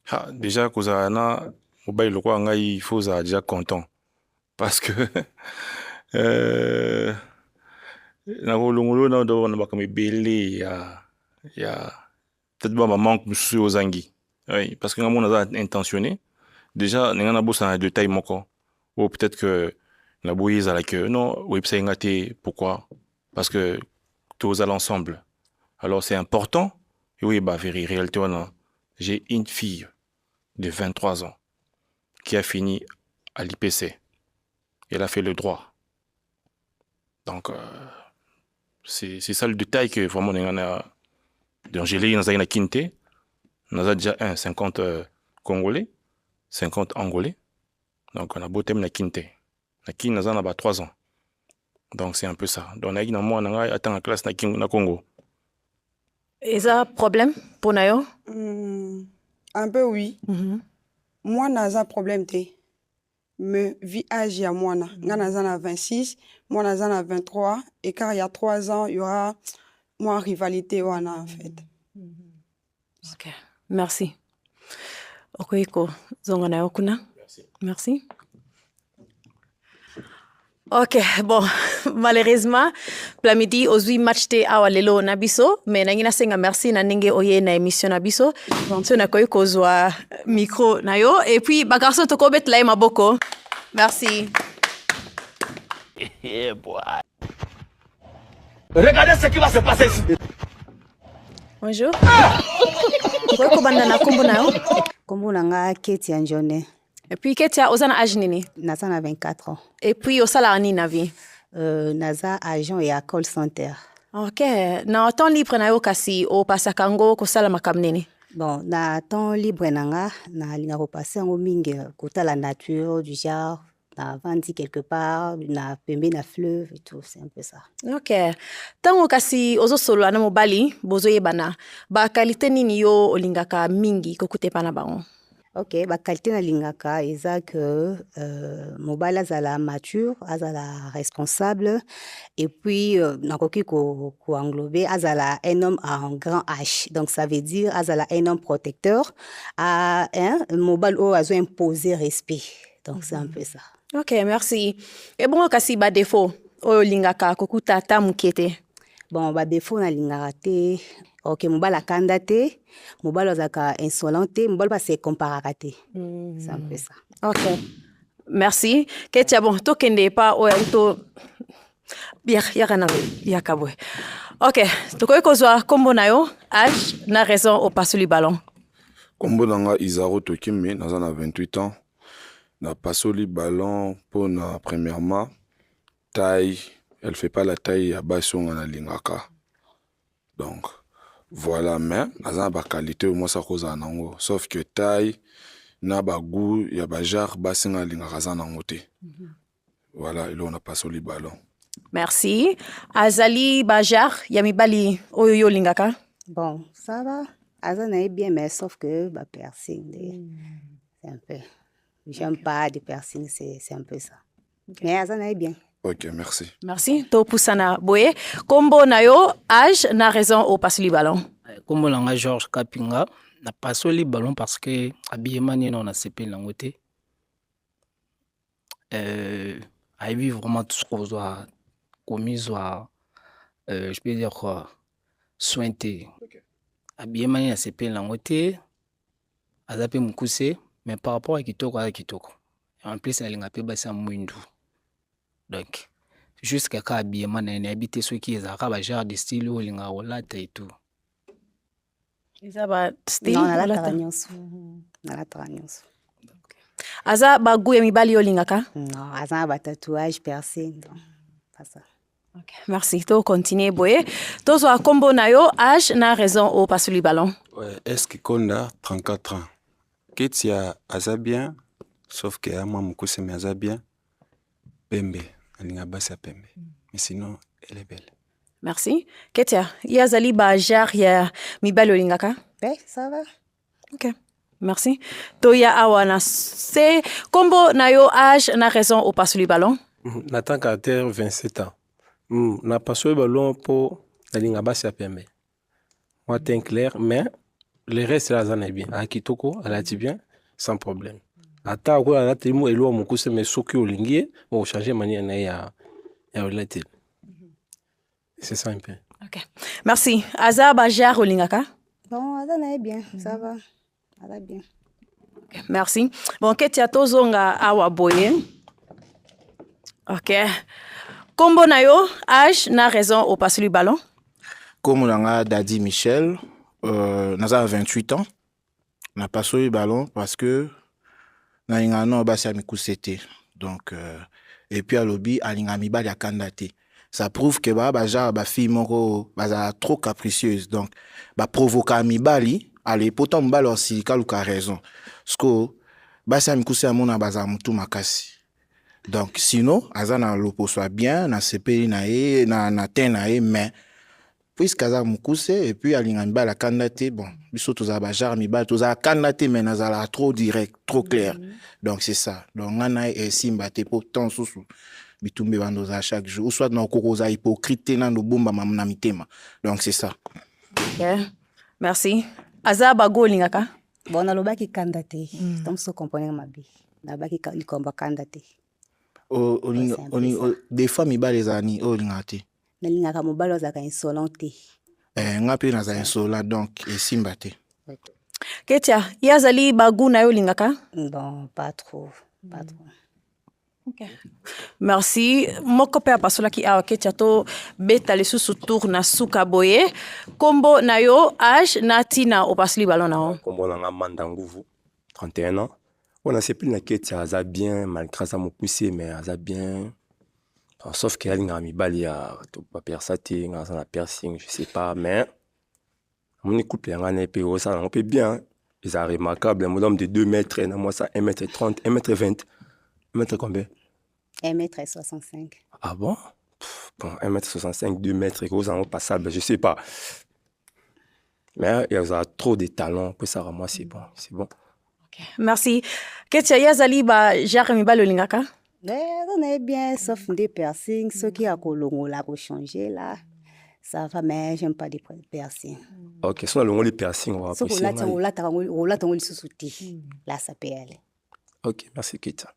Ah, déjà, Kozana, il faut déjà content. Parce que. Il y a peut-être un manque aux zangi. Oui, parce que nous avons intentionné. Déjà, nous avons besoin de détails. Ou peut-être que nous avons besoin de non, oui, c'est pourquoi? Parce que tous à l'ensemble. Alors, c'est important. Et oui, bah, réalité, j'ai une fille de 23 ans qui a fini à l'IPC. Elle a fait le droit. Donc, c'est ça le détail que vraiment on a. Donc, j'ai lu dans la Kinte, on a déjà 50 Congolais, 50 Angolais. Donc, on a beau thème la Kinte. La Kinte, on a 3 ans. Donc, c'est un peu ça. Donc, on a atteint la classe na Congo. Et ça, problème pour Nayo? Un peu oui. Moi, naza problème te. Mais vie âge ya moi na. Naza na 26, moi naza na 23. Et car il y a 3 ans, il y aura moi rivalité wana en fait. Ok, merci. Okoiko, zonga na okuna. Merci. Ok, bon, malheureusement, plamidi ozui match te awa lelo na biso, mais nangina senga merci na ninge oye na émission na biso. So na koy kozwa micro na yo et puis ba garçon to ko bet la maboko. Merci. Regardez ce qui va se passer ici. Bonjour. Koko banda na kombo na yo? Kombo na nga Ketia Njone. Et puis Ketia, oza na âge nini? Naza na 24 ans. Et puis osala nini na vie? Naza agent ya call center. Ok. Na temps libre na yo kasi opasaka ngo kosala makambo nini? Bon, na temps libre na nga nalinga kopasa yango mingi kotala nature du genre na vandi quelque part na pembe na fleuve et tout, c'est un peu ça. Ok. Tango kasi ozosolola na mobali bozoyebana ba qualité nini yo olingaka mingi kokutepa na bango? Ok, ba qualité nalingaka eza que mobali azala mature, azala responsable et puis nakoki ko englober azala un homme en grand H. Donc ça veut dire azala un homme protecteur, mobali o azo imposer respect. Donc c'est un peu ça. Ok, merci. Et bon kasi ba défaut oyo lingaka kokuta ta mukete? Bon, ba défaut nalingaka te. Ok, mobali akanda te, mobali azaka insolent te, mobali base comparaka te. C'est un peu ça. Ok. Merci. Ketia, bon, tokende pa oya uto yakana yakabwe. Ok, tokoki kozwa kombo na yo, âge na raison opasoli ballon. Kombo na nga Izaro Tokime, naza na 28 ans. Na pasoli ballon pour na premièrement taille, elle fait pas la taille ya basonga na lingaka. Donc voilà, mais naza ba qualité au moins ça cause nango, sauf que taille na ba goût ya ba jar basinga lingaka za nango te. Voilà, et là on a pasoli ballon. Merci. Azali bajar ya mibali oyo yo lingaka? Bon, ça va. Azana est bien, mais sauf que ba piercing, c'est un peu. J'aime pas de piercing, c'est un peu ça. Okay. Mais Azana est bien. Ok, merci. Merci. To pusana boye. Kombo na yo, âge na raison au pasoli ballon. Kombo na nga Georges Kapinga, na pasoli ballon parce que habillement ni non na CP nango te. A vu vraiment tout ce qu'on doit commis je peux dire quoi, sointé. Habillement ni na CP nango te. Azape mukuse. Mais par rapport à Kitoko, en plus, il y a un peu de mwindu. Donc, jusqu'à quand habillement, il y a habité ceux qui ont un genre de style ou il y a un et tout. Ils ont un style? Non, on a la taragnos. On a la taragnos. Aza ba goût ya mibali yo lingaka? Non, aza ba tatouage percé. Non, pas ça. Ok, merci. To continuer boye. Tozo a kombo na yo, âge na raison au pasoli ballon. Ouais, est-ce que Konda 34 ans? Ketia aza bien, sauf que moi mukuse me aza bien. Pembe, alinga basi pembe. Mais sinon, elle est belle. Merci. Ketia, yazali ba jar ya mibali olingaka? Ben, ça va. Ok. Merci. Toya awana c'est kombo na yo âge na raison au pasoli ballon? Nathan Carter 27 ans. Na pasoli ballon pour alinga basi pembe. Moi t'es clair, mais le reste là ça est bien. À Kitoko, elle a dit bien, sans problème. Ata ko ala temo elo mukuse mais soki olingi, on changer manière na ya relative. C'est ça un peu. Ok. Merci. Aza bajar olingaka? Bon, Azana est bien, ça va. Ça va bien. Okay. Merci. Bon, Ketia tozonga awa boye. Ok. Kombo na yo, âge na raison au passer le ballon? Comme on a Dadi Michel, naza 28 ans. Na passé le ballon parce que na ingano basi mikusete. Donc et puis à lobby alinga mibali akandate. Ça prouve que ba fille moko ba trop capricieuse. Donc ba provoquer mibali allez pourtant mbali aussi kaluka raison. Parce que basi mikuse amona baza mutu makasi. Donc sinon azana lopo soit bien na CPI na e na tenae mais puisque aza mukuse et puis alinga mibali akandate bon biso toza ba jar mibali toza akandate mais nazala trop direct trop clair. Donc c'est ça. Donc ngana e simba te pourtant susu bitumbe bandoza chaque jour ou soit na kokoza hypocrite na no bomba mamna mitema. Donc c'est ça. Okay. Merci. Aza bago lingaka? Bon na lobaki kandate. Donc so comprendre mabi. Na baki likomba kandate. Des fois mibali zani o lingate. Na lingaka mobali ozaka insolente. Nga pe naza insolent donc e simba te. Ketia, yazali bagu na yo lingaka? Bon, pas trop. Pas trop. Merci. Moko pe apasolaki awa ketia to beta lisusu tour na suka boye. Kombo na yo âge na tina opasoli ballon na o. Kombo na nga Manda Nguvu, 31 ans. On a sepli na ketia aza bien malgré ça mo poussé mais aza bien. Bon, sauf qu'il y a une amie à pas persaté, un piercing, je sais pas mais mon couple y a un peu ça on peut bien. Ils sont remarquables, un homme de 2 mètres, et moi ça 1m30, 1m20. 1m combien? 1m65. Ah bon? Bon, 1m65, 2 mètres, et gros, en passable, je sais pas. Mais il y a trop de talent, pour ça, moi, c'est bon, c'est bon. Merci. Ketia yazali ba jare mi balo lingaka? On est bien, sauf des piercings, ceux qui a colongo là pour changer là. Ça va, mais j'aime pas des piercings. Ok, si on a les piercings, on va passer. Là, ça peut aller. Ok, merci Ketia.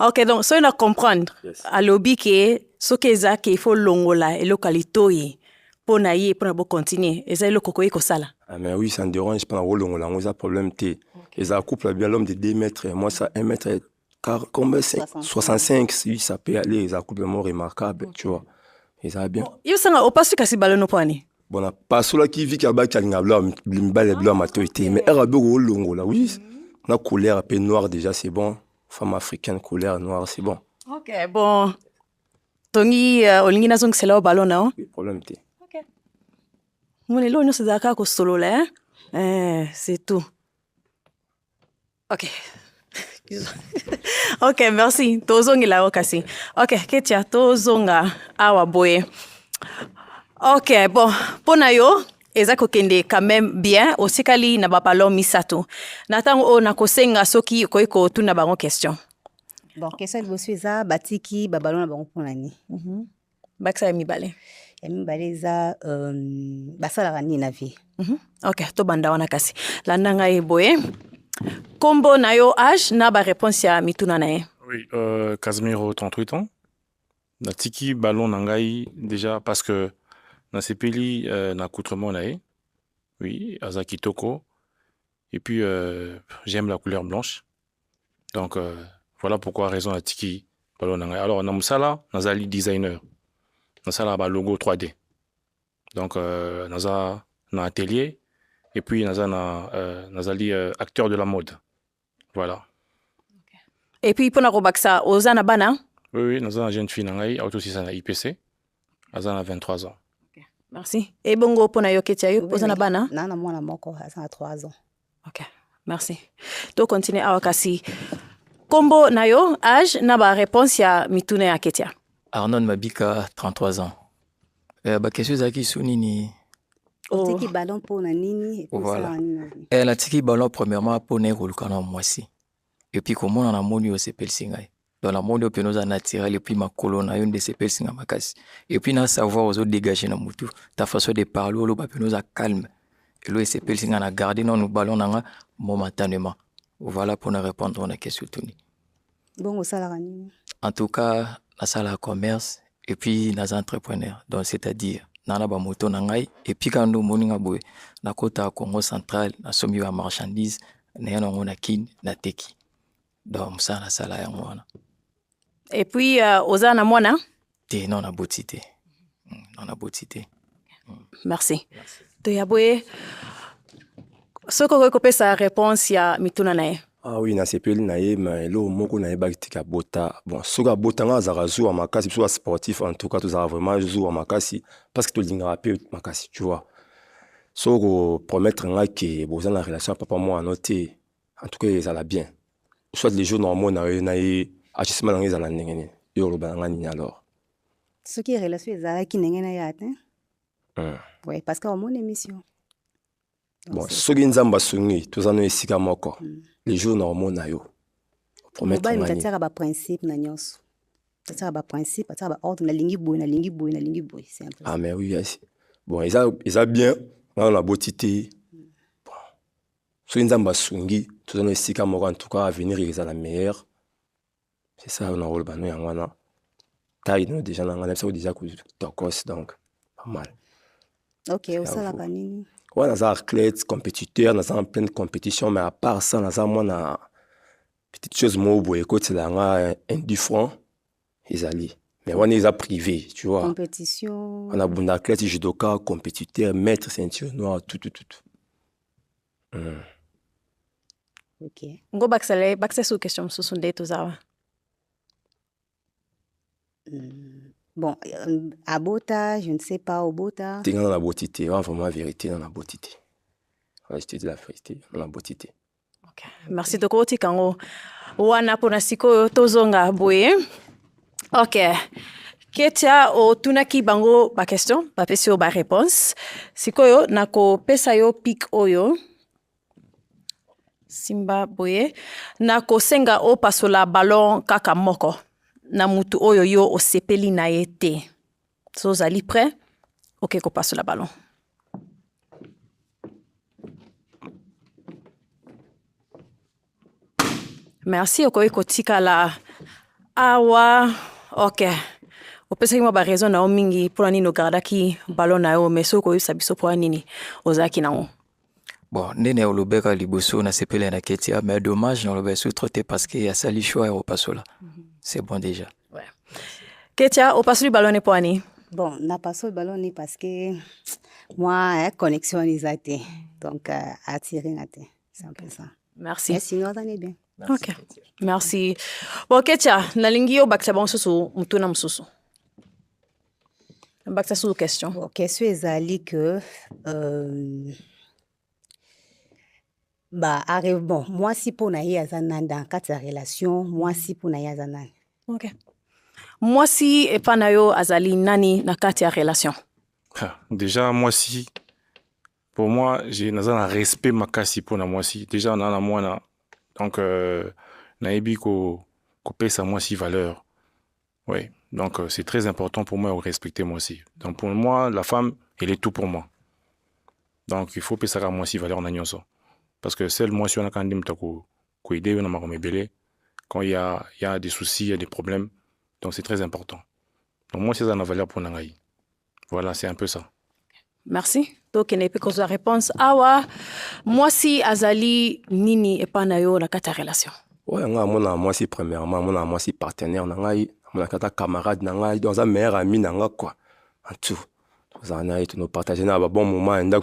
Ok, donc, so on comprendre. Yes. À l'obi que ce qu'il faut longola et localité pour naïe pour na continuer. Et ça le cocoye ko sala. Ah mais oui, ça me dérange pas longola, on a problème té. Et ça couple bien l'homme de 2 mètres, moi ça 1 mètre car combien 65, oui, ça peut aller, ça couple vraiment remarquable, tu vois. Et ça va bien. Yo sanga opasu kasi ballon poani. Bon, na pas cela qui vit qui a bas qui a blanc, blanc blanc matoité, mais elle a beau longola, oui. On a couleur un peu noire déjà, c'est bon. Femme africaine, couleur noire, c'est bon. Ok, bon. Tongi, olingi nazong c'est là au ballon, non? Oui, problème t'es. Ok. Mon élo, nous c'est d'accord qu'au solo là, c'est tout. Ok. Ok, merci. Tozongi la okasi. Ok, Ketia, tozonga awa boye. Ok, bon. Pona yo. Ezako kende quand même bien aussi kali na bapalo misato natango o na kosenga soki koiko tuna bango question. Bon, question de bosu eza batiki babalo na bango pona ni. Baksa ya mibale. Ya mibale eza basala rani na vie. Ok, to banda wana kasi. La nanga eboye. Kombo na yo âge na ba réponse ya mituna na ye. Oui, Casemiro 38 ans. Na tiki ballon nangai déjà parce que na sepeli na coutrement nae. Oui, Azaki Toko. Et puis j'aime la couleur blanche. Donc voilà pourquoi raison à tiki ballon nangai. Alors na musala nazali designer. Nasala ba logo 3D. Donc naza na atelier et puis naza na nazali acteur de la mode. Voilà. Et puis pour na robaksa ozana bana? Oui, naza na jeune fille nangai auto si na IPC. Naza na 23 ans. Merci. Et bongo pona yo Ketia yo ozana bana? Nana mwana moko asa 3 ans. Ok. Merci. To continue awakasi. Kombo na yo âge na ba réponse ya mituna ya Ketia. Arnon Mabika 33 ans. Ba question zaki sunini. Tiki ballon pona nini et voilà. La tiki ballon premièrement pona rolukana mwasi. Et puis comment on a moni au sepel singai. Dans la monde que nous a naturel et puis ma colonne a une de ces pelsinga makasi. Et puis na savoir aux autres dégager na mutu. Ta façon de parler lo ba nous a calme. Et lo ces pelsinga na garder dans nos ballons nga momentanément. Voilà pour nous répondre à la question Tony. Bon au salaire ni. En tout cas, la salle commerce et puis les entrepreneurs. Donc c'est-à-dire nana ba moto na ngai et puis quand nous moninga boy na kota Congo central na somi wa marchandise na yana ngona kin na teki. Donc ça la salle ya ngona. Et puis, Ozana Mwana? Non, on a beauté. On a beauté. Merci. De Yaboué, ce que vous sa réponse, ya mituna nae. Ah oui, na sepeli nae, mais lo moko nae bakitika bota. Bon, soka bota nga zara zou makasi, soit sportif en tout cas, tout ça vraiment zou makasi parce que tout l'inga peu makasi, tu vois. Soko promettre nga que bozana la relation papa moi noté. En tout cas, ça la bien. Soit les jours normaux nae agissement dans les ala ndengene yo lo banga ni alors ce qui est relation ezala ki ndengene ya te oui parce que mon émission bon soki nzamba sungi tozano esika moko les jours normaux na yo promettre ngani ba tata ba principe na nyonso tata ba principe tata ba ordre na lingi boy c'est un peu ah mais oui yes. Bon ils a bien on a beauté bon soki nzamba sungi tozano esika moko en tout cas avenir ezala meilleur. C'est ça, on a rôle banou yangwana. Taille nous déjà on a ça déjà que tokos donc pas mal. OK, au ça la kanini. Ouais, on a athlète compétiteur, on a en pleine compétition mais à part ça on a moi na petite chose moi boye côté là nga indifférent ezali mais on est privé tu vois Compétition. on a bon athlète judoka compétiteur maître ceinture noire tout Ok. Ngo baksale baksesu question mosusu nde tozawa. Bon, à Bota, je ne sais pas, au Bota. t'es dans la beauté vraiment la vérité dans la beauté ouais, je te dis la vérité dans la beauté. Merci tokoti kango wana pona sikoyo tozonga boye. Ok. Ketia otunaki bango ba question, ba pesi yo ba réponse. Sikoyo nako pesa yo pic oyo. Simba boye. Nako senga o pasola ballon kaka moko. Na mutu oyo yo osepeli na ye te. So zali prêt? Ok, ko pasola ballon. Merci okoki kotika la awa. Ok. Opesaki mwa ba raison na o mingi pona nini ogardaki ballon na yo mais soko oyebisa biso pona nini ozalaki nango. Bon, nene olobeka liboso na sepele na Ketia, mais dommage na olobeka sous trop parce qu'il y a sali choix et opasola. C'est bon déjà. Ouais. Ketia, opasoli ballon ne pona ni? Bon, na passe le ballon ni parce que moi, connexion est donc attirer na te. C'est un peu ça. Merci. Mais sinon, ça est bien. Merci. Ok. Merci. Bon, Ketia, nalingi yo bakisa bango susu mutuna mususu. Bakisa susu question. Bon, question ezali que bah arrive bon, moi si pour na yazana dans quatre relation, moi si pour na yazana. Ok. Moi si epana yo azali nani na kati ya relation. Déjà moi si pour moi j'ai un respect makasi pour na moi si déjà on a moi na donc naebi ko pesa moi si valeur. Oui. Donc c'est très important pour moi de respecter moi aussi. Donc pour moi la femme elle est tout pour moi. Donc il faut pesa moi si valeur na nyonso. Parce que seul moi si on a quand même ko aider on a ma quand il y a des soucis, il y a des problèmes. Donc c'est très important. Donc moi c'est ça la valeur pour nangai. Voilà, c'est un peu ça. Merci. Donc il n'est pas cause la réponse. Awa, moi si azali nini epana yo na kata relation. Ouais, moi si premièrement, moi si partenaire nangai, mon kata camarade nangai, dans un meilleur ami nanga quoi. En tout. Nous partageons un bon moment, à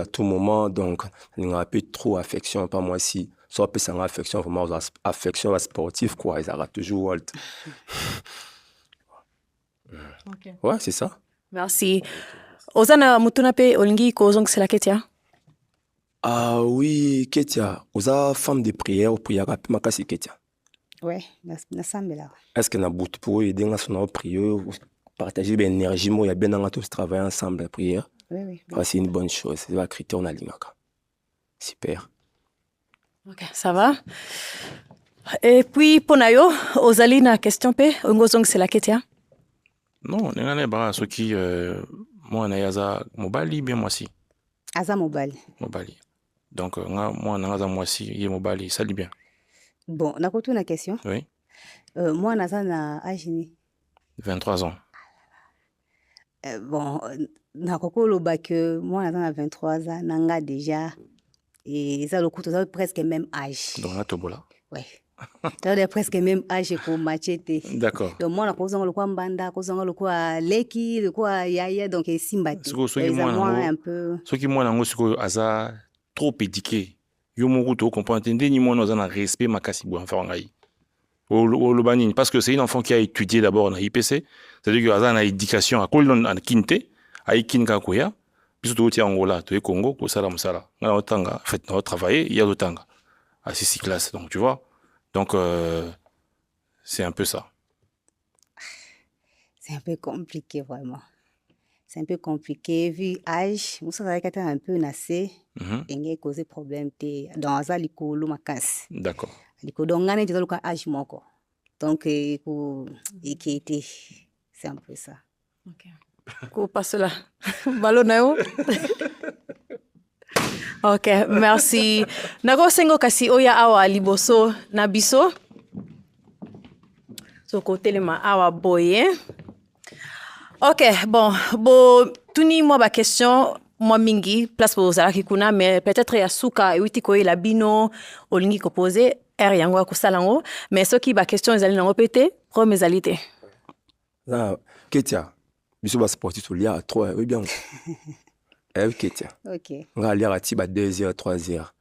tout moment, donc il n'y a pas trop affection, pas moi si, soit peu sans affection, vraiment affection sportive, quoi, ils arrêtent toujours. Okay. Ouais, c'est ça. Merci. Ozana mutunape olingi kozong c'est la Ketia? Ah oui, Ketia, oza femme de prière, ou prière à Pimakasi Ketia. Ouais, na sambela. Est-ce que na bout pour aider à son prière? Partager l'énergie, il y a bien dans tous travailler ensemble la prière. Oui. C'est une bonne chose. C'est la critère on a l'ingaka. Super. Ok, ça va. Et puis Ponayo, ozali na question pe ngozong c'est la Ketia? Non, n'engane ba ceux qui moi na yaza mobali bien moi si. Aza mobali. Mobali. Donc moi na yaza moi si yé mobali ça dit bien. Bon, na kotu na question. Oui. Moi naza na âge ni 23 ans. Bon, nakokoloba que moi naza na 23 ans nanga déjà et ça le coup ça presque même âge. Donc là tobola. Ouais. T'as presque même âge pour machete. D'accord. Donc moi na kozanga le kwa mbanda, kozanga le kwa leki, le kwa yaya donc simbati. Moi un peu. Ce qui moi nango siko aza trop éduqué. Yo moko to comprendre ni moi naza na respect makasi bo enfant ngai. Parce que c'est une enfant qui a étudié d'abord dans IPC, c'est-à-dire qu'il y a une éducation à Kolon en Kinte, à Ikinka Koya, puis tout au Angola, tout au Congo, au Salam Sala. On a autant fait travailler, il y a autant à 6 classes, donc tu vois. Donc c'est un peu ça. C'est un peu compliqué vraiment. C'est un peu compliqué vu âge, moi ça va être un peu nassé, et il causer problème dans ça likolo makas. D'accord. Donc on a déjà le cas âge moko. Donc c'est un peu ça. OK. Ko passe là. Ballon. OK, merci. Nago sengo kasi oya awa liboso na biso. So côté le ma awa boye. OK, bon, tuni moi ba question moi mingi place pour zala kikuna mais peut-être ya suka ewiti ko la bino olingi ko poser aire yango akosala yango mais soki baquestion ezali nango mpe te problème ezali te. Ketia biso basportif toliaka trop oyebi yango Ketia nga aliaka ti 2 heures 3 heures.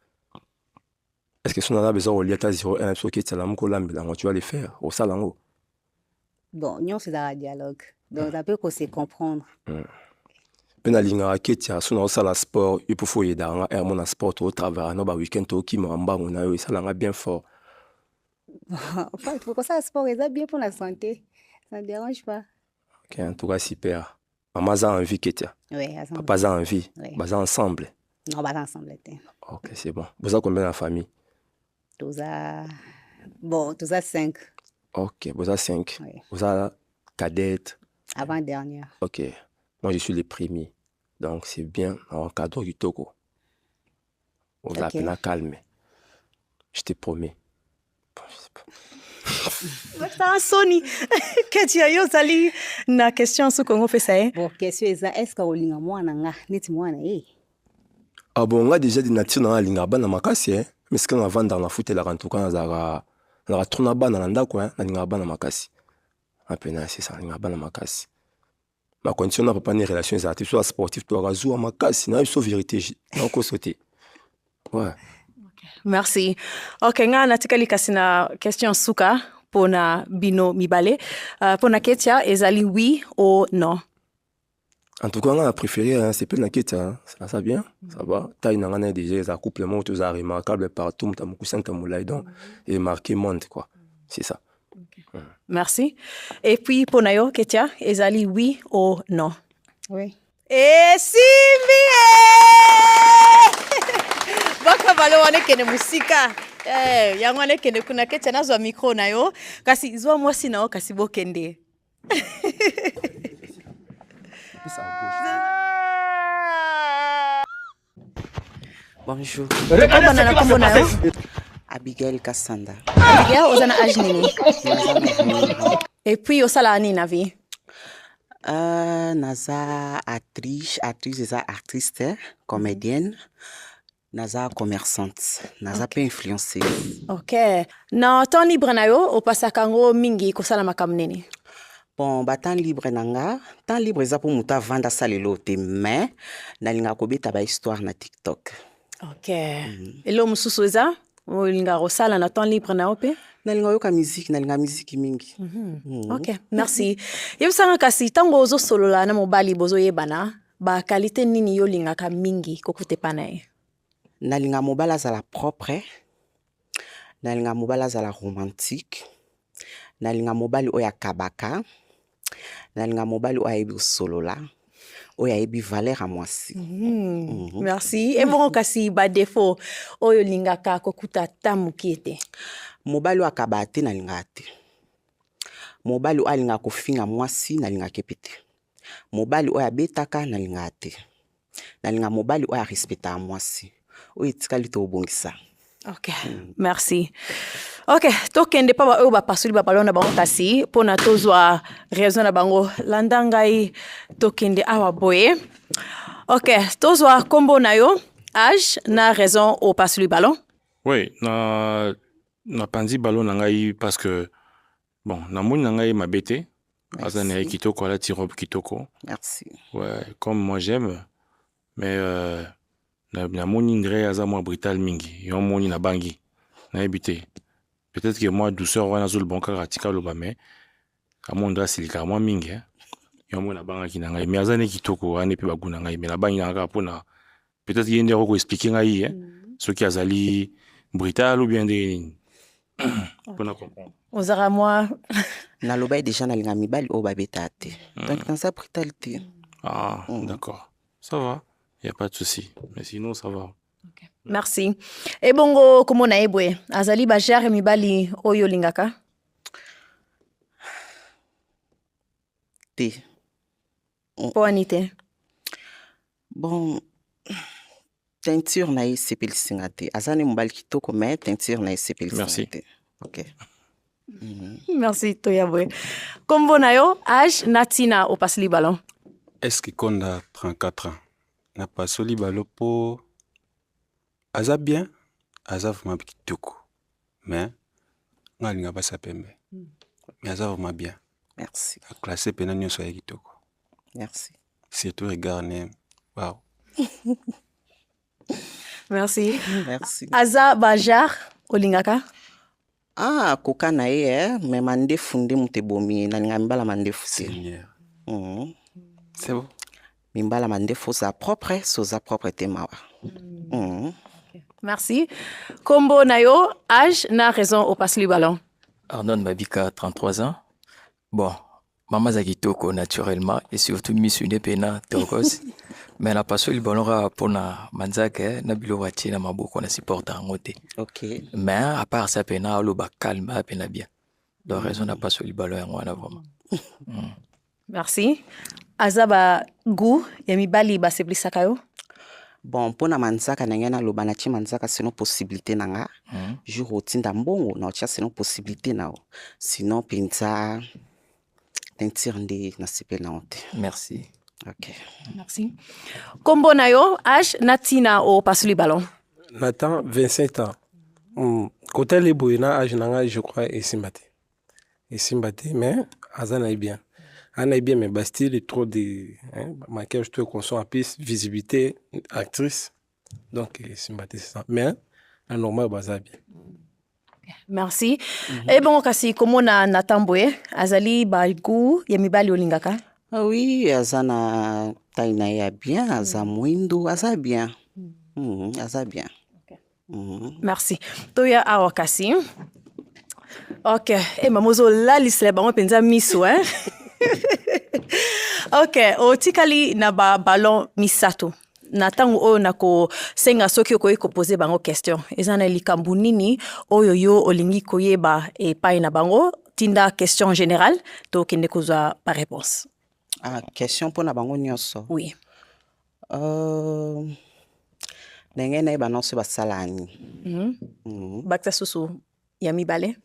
Est-ce que si on a besoin de lire ta 0,1 sur qui est la tu vas le faire au salon? Bon, nous c'est un dialogue. Donc, ça peut qu'on se comprendre. Pena linga ketia so na sala sport il faut foyer dans mon sport au travers no ba weekend to ki mamba on a eu ça là bien fort. Enfin, faut que ça sport est bien pour la santé. Ça ne dérange pas. OK, en tout cas super. Maman a envie ketia. Oui, papa a envie. Bas ensemble. Non, pas ensemble. OK, c'est bon. Vous avez combien de famille? Tous à 5. OK, vous avez 5. Oui. Vous avez cadette. Avant-dernière. OK. Moi, je suis le premier. Donc, c'est bien en cadeau du Togo. On va appeler calme. Je te promets. Bon, je sais pas. Sony, Ketia yo sali na question su Congo fait ça. Bon, question est-ce que olinga mwana nga neti mwana Ah bon, on a déjà des nature dans la linga bana makasi hein. Mais ce qu'on a vendu dans la foot et la rentou quand on a tourné bana dans ndako hein, na linga bana makasi. À peine c'est ça linga bana makasi. Ma condition n'a pas ni relations artistiques soit sportif toi razu makasi na so vérité donc sauter. Ouais. Merci. OK, nga natikali kasina question suka pona bino mibale. Pona Ketia ezali oui ou non? En tout cas, on a préféré, hein, c'est plus la quête, hein. Ça bien, ça va. Taille n'a rien déjà, ça couplement, tout ça remarquable partout, t'as mon coussin, t'as mon laïdon, et marqué monde, quoi. C'est ça. Okay. Merci. Et puis, pour Nayo, Ketia, ezali oui ou non? Oui. Et Simbi! Baka balo wane kene musika. Yango wane kene kuna Ketia na zo micro na yo, kasi zo mwasi na yo kasi bokende. Bonjour. Abigail Kassanda. Abigail, ozana âge nini? Et puis, osala nini na vie? Naza actrice eza artiste, comédienne. Naza commerçante. Naza pe influenceuse. OK. Na temps libre na yo, opasaka ngo mingi kosala makambo nini? Bon, temps libre nanga, temps libre eza pour muta vanda salelo te, mais nalinga kobeta ba histoire na TikTok. OK. Elo mususu eza? Olinga kosala na temps libre na ope? Nalinga yoka musique, nalinga musique mingi. OK, merci. Yebisanga kasi tango ozo solola na mobali bozo yebana, ba qualité nini yo linga ka mingi kokute panae? Nalinga mobala za la propre. Nalinga mobala za la romantique. Nalinga mobali oya kabaka. Nalinga mobali oya ebi solola. Oya ebi valeur à mwasi. Merci. Et bon kasi ba défaut oyo linga ka kokuta tamukiete. Mobali oya kabate nalinga te. Mobali oya linga kofinga mwasi nalinga kepete. Mobali oya betaka nalinga te. Nalinga mobali oya respecta mwasi. Oya tikali to obongisa. OK. Merci. OK, tokende pa ba oba pasuli ba palona ba kasi pona tozwa raison na bango landangai tokende awa boye. OK, tozwa kombo na yo âge na raison au pasuli ballon. Oui, na pandi ballon na ngai parce que bon, na moni na ngai ma bête. Azana kitoko la tirobe kitoko. Merci. Ouais, comme moi j'aime mais na moni ndre aza moi brutal mingi. Yo moni na bangi. Na habité. Peut-être que moi douceur wana zul bonka ratika loba mais à mon ndra silika moi mingi hein. Yo mona banga ki na ngai mais azane kitoko ane pe baguna ngai mais na bangi na nga pona peut-être qu'il y a ndeko ko expliquer ngai hein. Ce qui azali brutal ou bien des pona comprendre. Ozara moi na loba déjà na linga mibali o babetate. Donc dans sa brutalité. Ah, d'accord. Ça va. Il y a pas de souci. Mais sinon ça va. Okay. Merci. Et bongo komo na ebwe azali ba jare mibali oyo lingaka? Te. Po anite. Bon, teinture na sepel singate. Azane mobali kitoko mais teinture na sepel singate. OK. Merci Toyabwe. Kombo na yo âge natina au pasli ballon. Est-ce que konda 34 ans? Na pasoli balo po aza bien, aza vraiment kitoko. mais nga alinga basa pembe mais aza vraiment bien. Merci. Classé pena nyonso ya kitoko. Merci. Surtout regard ne wow. Merci. Merci. Aza bajar olingaka. Ah, koka na ye, mais mandefu nde mutu ebomi nalinga mibala mandefu te. C'est bon. Mimbala mandefu za propre, soza propre te mawa. Merci. Kombo nayo, âge na raison au passe le ballon. Arnon Mabika, 33 ans. Bon, maman Zagitoko naturellement et surtout Miss Unepena Tokos. Mais la passe le ballon pour na manzake na bilo wati na maboko na supporter ngote. OK. Mais à part ça pena lo ba calme pena bien. Donc raison na passe le ballon ngwana vraiment. Merci. Azaba gu ya mibali ba seblisaka yo. Bon, pona manzaka na ngena loba na chi manzaka sinon possibilité nanga. Jour otinda mbongo na otia sinon possibilité nao. Sinon pinza tentir ndi na sipel na honte. Merci. OK. Merci. Kombo nayo, âge natina au passe le ballon. Nathan, 27 ans. Côté les boyna, âge nanga, je crois, est sympathique. Et sympathique, mais Azana est bien. Ana est bien, mais Bastille est trop de maquillage, tout qu'on soit en plus, visibilité, actrice. Donc, sympathique, c'est ça. Mais, la normal, baza bien. Merci. Et bon, kasi komo na Natambwe, azali balgu ya mibali olingaka. Ah oui, azana taina ya bien, aza mwindo, aza bien. Aza bien. Merci. Toya awa kasi. Ok. Mamozo la lisle bango penza miso, hein? Ok. Otikali na ba ballon misato. Na tango oyo nako senga soki okoki kopose bango question. Eza na likambu nini oyo yo olingi koyeba epai na bango tinda question générale to kende kozwa pa réponse. Ah, question pour na bango nyonso. Oui. Ndenge na yeba nyonso basalani. Bakta susu ya mibale.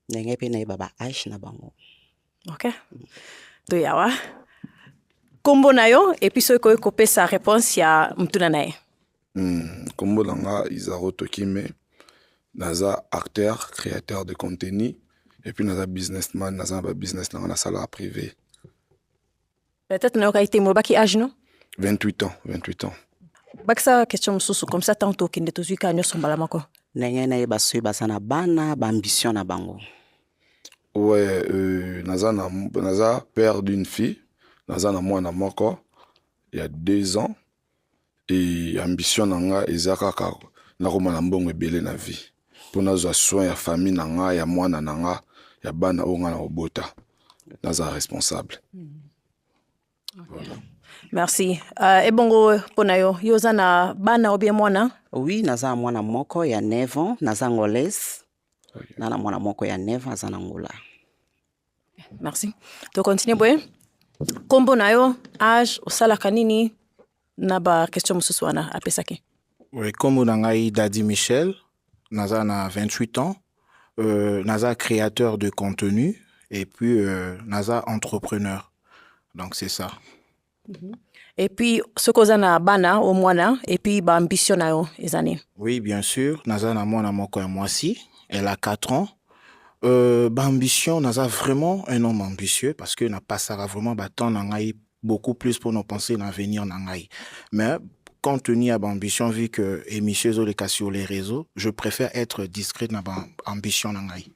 Ndenge pe na yeba ba âge na bango. Ok. To yawa. Kombo na yo et puis soki okoki kopesa réponse ya mutuna na ye. Kombo nanga Izaro Tokime. Naza acteur, créateur de contenu et puis naza businessman, naza ba business nanga na sala privé. Peut-être na yoka mo baki âge non? 28 ans, 28 ans. Baksa question mususu comme ça tanto kende tozuika nyonso mbala mako. Ndenge na yeba soki baza na bana, ba ambition na bango. Ouais, naza père d'une fille, naza na mwana moko, il y a 2 ans, et ambition nanga ezaka kaka nakoma na mbongo ebele na vie. Pour nazwa soin ya famille nanga, ya mwana nanga, ya bana onga na obota. Naza responsable. Voilà. Merci. Et bongo ponayo, yoza na bana ou bien mwana? Oui, naza mwana moko ya 9 ans, naza ngolaise. Nana mwana moko ya 9 ans, aza na ngola. Merci. To continue boy. Kombo nayo, âge, osalaka nini na ba question mususu wana apesaki. Oui, kombo na ngai Dadi Michel, naza na 28 ans, naza créateur de contenu et puis naza entrepreneur. Donc c'est ça. Et puis ce koza na bana au mwana et puis ba ambition nayo ezani. Oui, bien sûr, naza na mwana moko ya mwasi, elle a 4 ans. Ambition, naza vraiment un homme ambitieux parce que na passera vraiment temps nangai beaucoup plus pour nos penser dans l'avenir nangai. Mais compte tenu à ambition vu que émissions les cas sur les réseaux, je préfère être discret dans ambition nangai.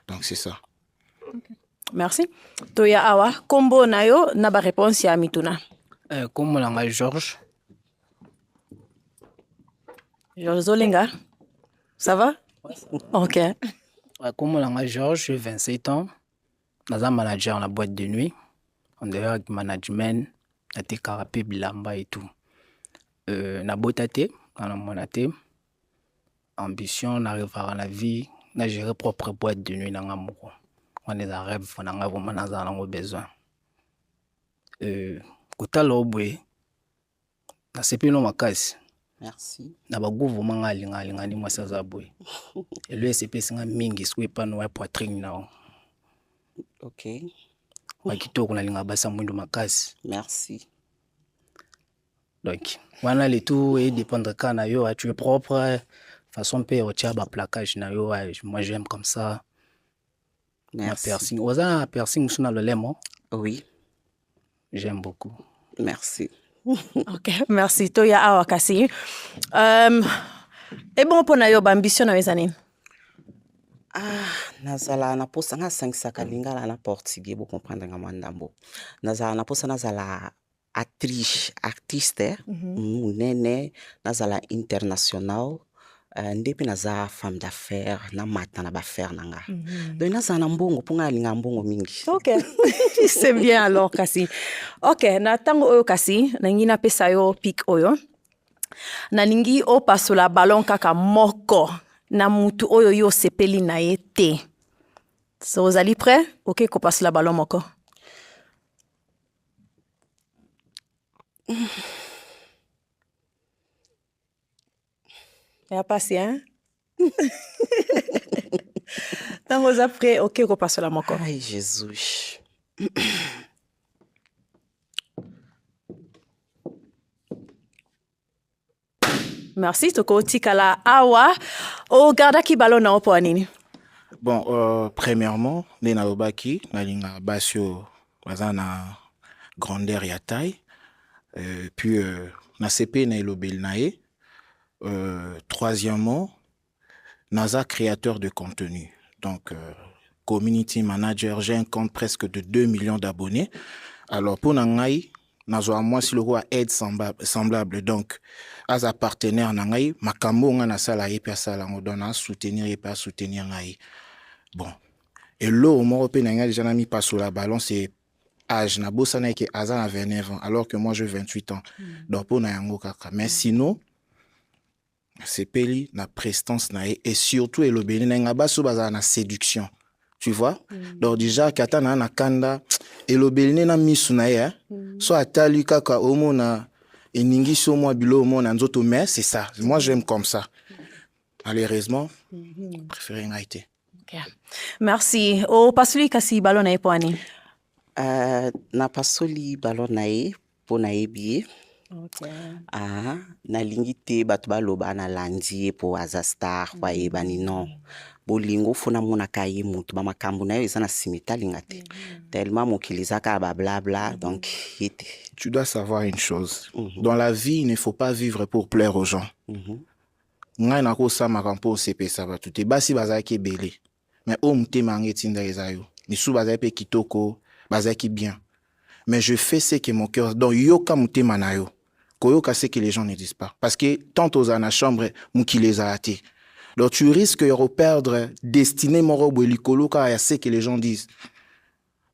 Donc c'est ça. Okay. Merci. Toya awa kombo nayo na ba réponse ya mituna. Kombo nanga Georges. Georges Zolinga. Ça va? OK. Comme on Georges, j'ai 27 ans. Je suis manager dans la boîte de nuit. En dehors du management, j'ai carapé bilamba et tout. Na botate, na monate. Ambition, n'arrive à la vie. Na gérer propre boîte de nuit dans l'amour. On est en rêve, on a vraiment besoin. Kota lobwe. Na sepi no makasi. Merci. Na ba gouvernement alinga ni mwasa za boy. Et le SCP singa mingi swe pa no poitrine na. OK. Wa kitoko na linga basa mwendo makasi. Merci. Donc, wana le tout et dépendre kana yo tu es propre, façon mpe otia baplakage na yo moi j'aime comme ça. Merci. Piercing oza piercing mosusu na lolemo? Oui. J'aime beaucoup. Merci. Ok, merci. Toya awa kasi. Et bon pour na yo ambition na yo nini? Nazala na posa nga sangisaka lingala na portugais bo comprendre nga mwandambo. Nazala na posa nazala actrice, artiste, munene, nazala international, ndepe naza femme d'affaires, na mata na baffaire nanga. Donc nazala na mbongo po nga linga mbongo mingi. Ok, c'est bien alors kasi. Ok, na tango oyo kasi, nangi na pesa yo pic oyo. Nalingi o pasola ballon kaka moko na mutu oyo yo sepeli na ye te. So ozali prêt? Ok, ko pasola ballon moko. Ya pasi, hein? Tango oza prêt, ok, ko pasola moko. Ay, Jesus. Merci, toko tikala awa. O garda ki ballon na opo anini? Bon, premièrement, les naobaki, na linga basio, na grandeur ya taille. Puis, na CP na ilobel nae. Troisièmement, naza créateur de contenu. Donc, community manager, j'ai un compte presque de 2 millions d'abonnés. Alors, pour nangai, nazo moi si le roi aide semblable. Donc, as un partenaire nangai, makambo nga na sala ye pa sala ngodona soutenir et pas soutenir ngai. Bon. Et l'eau, moi, déjà mis pas sur la ballon, c'est âge. Na bossa na ke Aza na 29 ans, alors que moi, j'ai 28 ans. Donc, pour na yango kaka. Mais sinon, c'est peli, na prestance na et surtout, el obéli na ngaba so baza na séduction. Tu vois? Donc, déjà, kata na kanda, el obéli na misu na ye, so atali kaka omo na eningi so moi bilo omo na nzoto, mais c'est ça. Moi, j'aime comme ça. Malheureusement, préféré ngaite. Okay. Merci. O pasuli kasi ballon na po ani? Na pasoli ballon na po na biye. Okay. Na lingi te bato baloba na landi po Aza Star kwa bani non. Bolingo fona mona kaye mutu ba makambo na yo eza na simita linga te. Tellement mokilizaka ba blabla donc hite. Tu dois savoir une chose. Dans la vie, il ne faut pas vivre pour plaire aux gens. Ngai na ko sa makampo CP ça va tout. Basi bazaki belé. Mais au mte mangeti ndaezayo. Misu bazaki kitoko, bazaki bien. Mais je fais ce que mon cœur donc yoka mte manayo. Koyoka ce que les gens ne disent pas. Parce que tant aux na chambre muki les a até. Donc tu risques de perdre destiné moro bolikolo ka ya ce que les gens disent.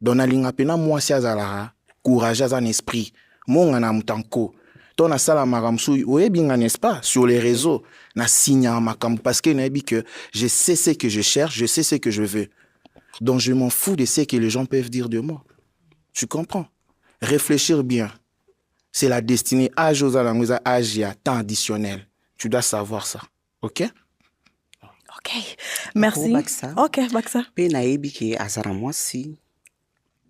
Donc na linga pena moi si azala courage à un esprit. Mon na mutanko. Ton sala maramsu oebinga n'est-ce pas sur les réseaux na signa makam parce que nabi que je sais ce que je cherche, je sais ce que je veux. Donc je m'en fous de ce que les gens peuvent dire de moi. Tu comprends? Réfléchir bien. C'est la destinée. Âge aux alangosa, âge y a temps additionnel. Tu dois savoir ça. OK? Ok. Merci. Ok, Baksa. Pe naebi ke azara mwasi.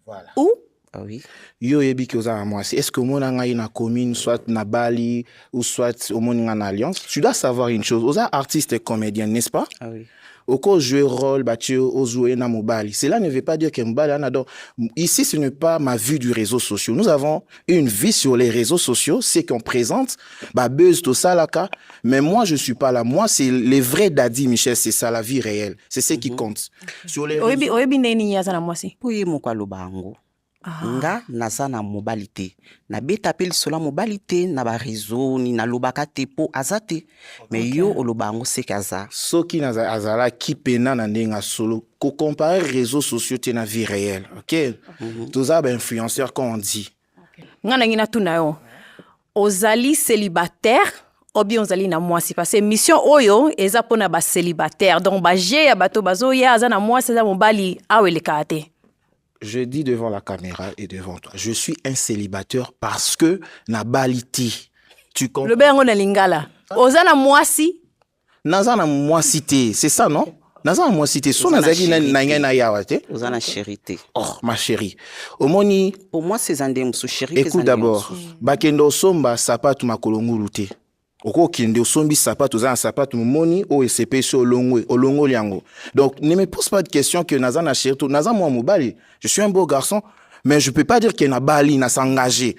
Voilà. Où? Ah oui. Yo yebi ke ozara mwasi. Est-ce que mon anga na commune, soit na Bali, ou soit au mon en alliance? Tu dois savoir une chose. Oza artiste et comédien, n'est-ce pas? Ah oui. Au cas jouer rôle, au jouer na mobali. Cela ne veut pas dire que mobali en a donc. Ici, ce n'est pas ma vue du réseau social. Nous avons une vie sur les réseaux sociaux, c'est qu'on présente, buzz tout ça là, mais moi je suis pas là. Moi c'est les vrais Daddy Michel, c'est ça la vie réelle. C'est ce qui compte. Sur les réseaux. Oyebi neni yaza na mwasi? Oui, mon kwa lobango. Nga naza na mobilité. Na beta pel sola mobilité na ba réseau ni na lobaka te po azate. Mais yo olobango se kaza. Soki na azala ki pena na ndenga solo ko comparer réseaux sociaux te na vie réelle. OK? Tous ça ben influenceurs comme on dit. Nga na ngina tuna yo. Ozali célibataire ou bien ozali na mwasi parce que mission oyo eza pona ba célibataire. Donc ba je ya bato bazo ya aza na mwasi za mobali awele kate. Je dis devant la caméra et devant toi, je suis un célibataire parce que na baliti. Tu comprends? Le bengo na lingala. Oza na mwasi? Naza na mwasi te, c'est ça non? Naza na mwasi te. So nazaki na ngena yawa te. Oza na chérie. Oh, ma chérie. Omoni. Pour moi c'est zande musu chérie. Écoute d'abord. Bakendo somba sapatu makolongulu te. okokende osombi sapato oza na sapato momoni oyo esepesi olongoli yango. Donc ne me pose pas de question que naza na chéri to naza mwa mobali, je suis un beau garçon, mais je peux pas dire que na bali na s'engager.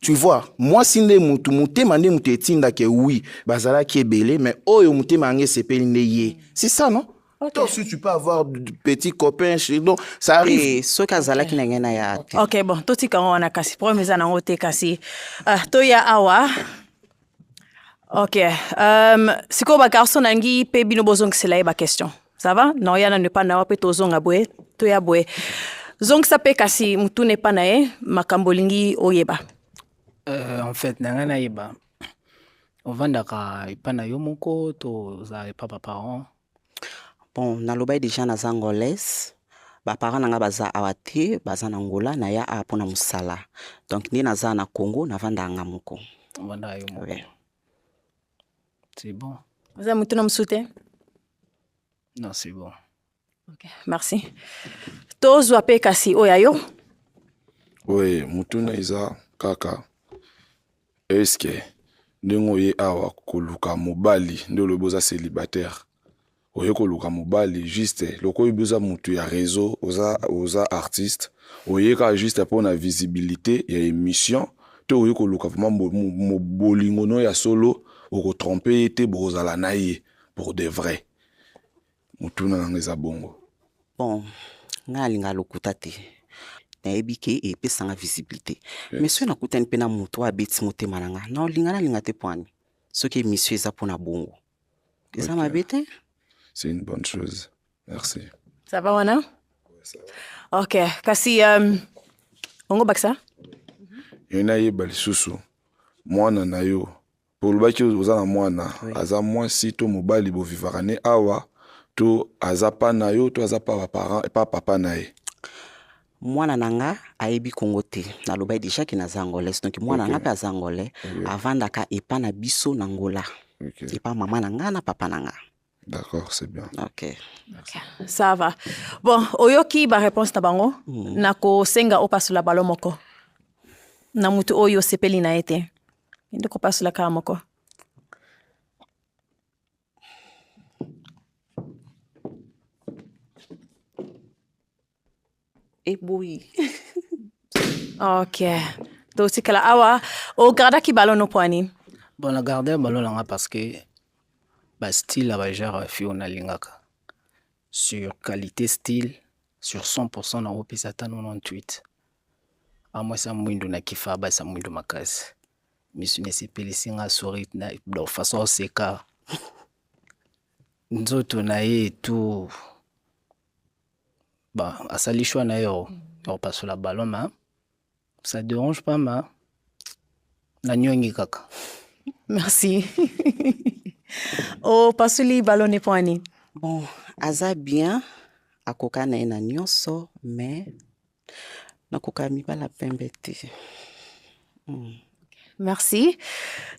Tu vois, moi si nde mutu mutema nde mutu etindaki oui bazalaki ebele, mais oyo mutema yango esepeli nde ye. C'est ça non? Toi aussi tu peux avoir de petits copains chez donc ça arrive. Soki azalaki na ngai na ya te. Ok, bon, totika ngo wana kasi problème eza nango te kasi. Toya awa. Ok, sikoyo bagarso nangi pe bino bozongisela ye question. Ça va? Na oya na ne pa na wa pe tozonga boye, toya boye. Zongisa pe kasi mutune pa na ye makambo lingi oyeba. En fait, nanga na yeba. Ovandaka epa na yo moko to za epa pa parent. Bon, nalobai déjà naza angolaise. Ba parents nanga baza awa te, baza na Angola na ya a pona musala. Donc ni naza na Congo na vanda nga moko. Vanda yo moko. C'est bon. Vous avez mutuna msute? Non, c'est bon. Ok, merci. Tozwa pe kasi oya yo? Oui, mutuna iza kaka. Est-ce que ndenge ye awa koluka mobali nde oloboza célibataire? Oye koluka mobali juste loko oyoboza mutu ya réseau oza artiste oyeka juste pour na visibilité ya émission to oye koluka vraiment bolingo no ya solo okotrompe te bozala na ye pour de vrai mutuna nanga eza bongo. Bon, nga alinga lokuta te nayebi ke epesanga visibilité. Mais soki nakutani mpe na moto oyo abeti motema na nga na olinga nalinga te poani soki émission eza mpona bongo eza mabe te. C'est une bonne chose. Merci. Ça va wana? Ok, kasi ongo baksa? Yona yeba lisusu mwana na yo polobaki oza na mwana aza mwasi to mobali bovivaka ne awa to aza pa na yo to aza pa baparent pa papa na ye. Mwana nanga ayebi Congo te nalobai déjà ke naza angolaise donc mwana nanga mpe aza angolais avandaka epa na biso na Angola epa mama na nga na papa na nga. D'accord, c'est bien. Ok. Ça va. Bon, oyoki ba réponse na bango nako senga opasula balo moko na mutu oyo sepeli na ete inde ko pasula ka moko. Eboui. Ok. Donc c'est que la awa o garda ki balo no poani. Bon, la garder balo langa parce que ba style la ba genre fiona lingaka. Sur qualité style sur 100% na opesa ta 98. Amwa sa mwindo na kifa ba sa mwindo makasi. Misu ne sepelisi nga sorit na de façon seka. Nzoto na ye tout. Bah, asali choix na yo. On passe sur la ballon ma. Ça dérange pas ma. La nyongi kaka. Merci. Oh, pasuli ballon ne poani. Bon, aza bien akoka na ena nyonso mais nakoka mibala pembe te. Merci.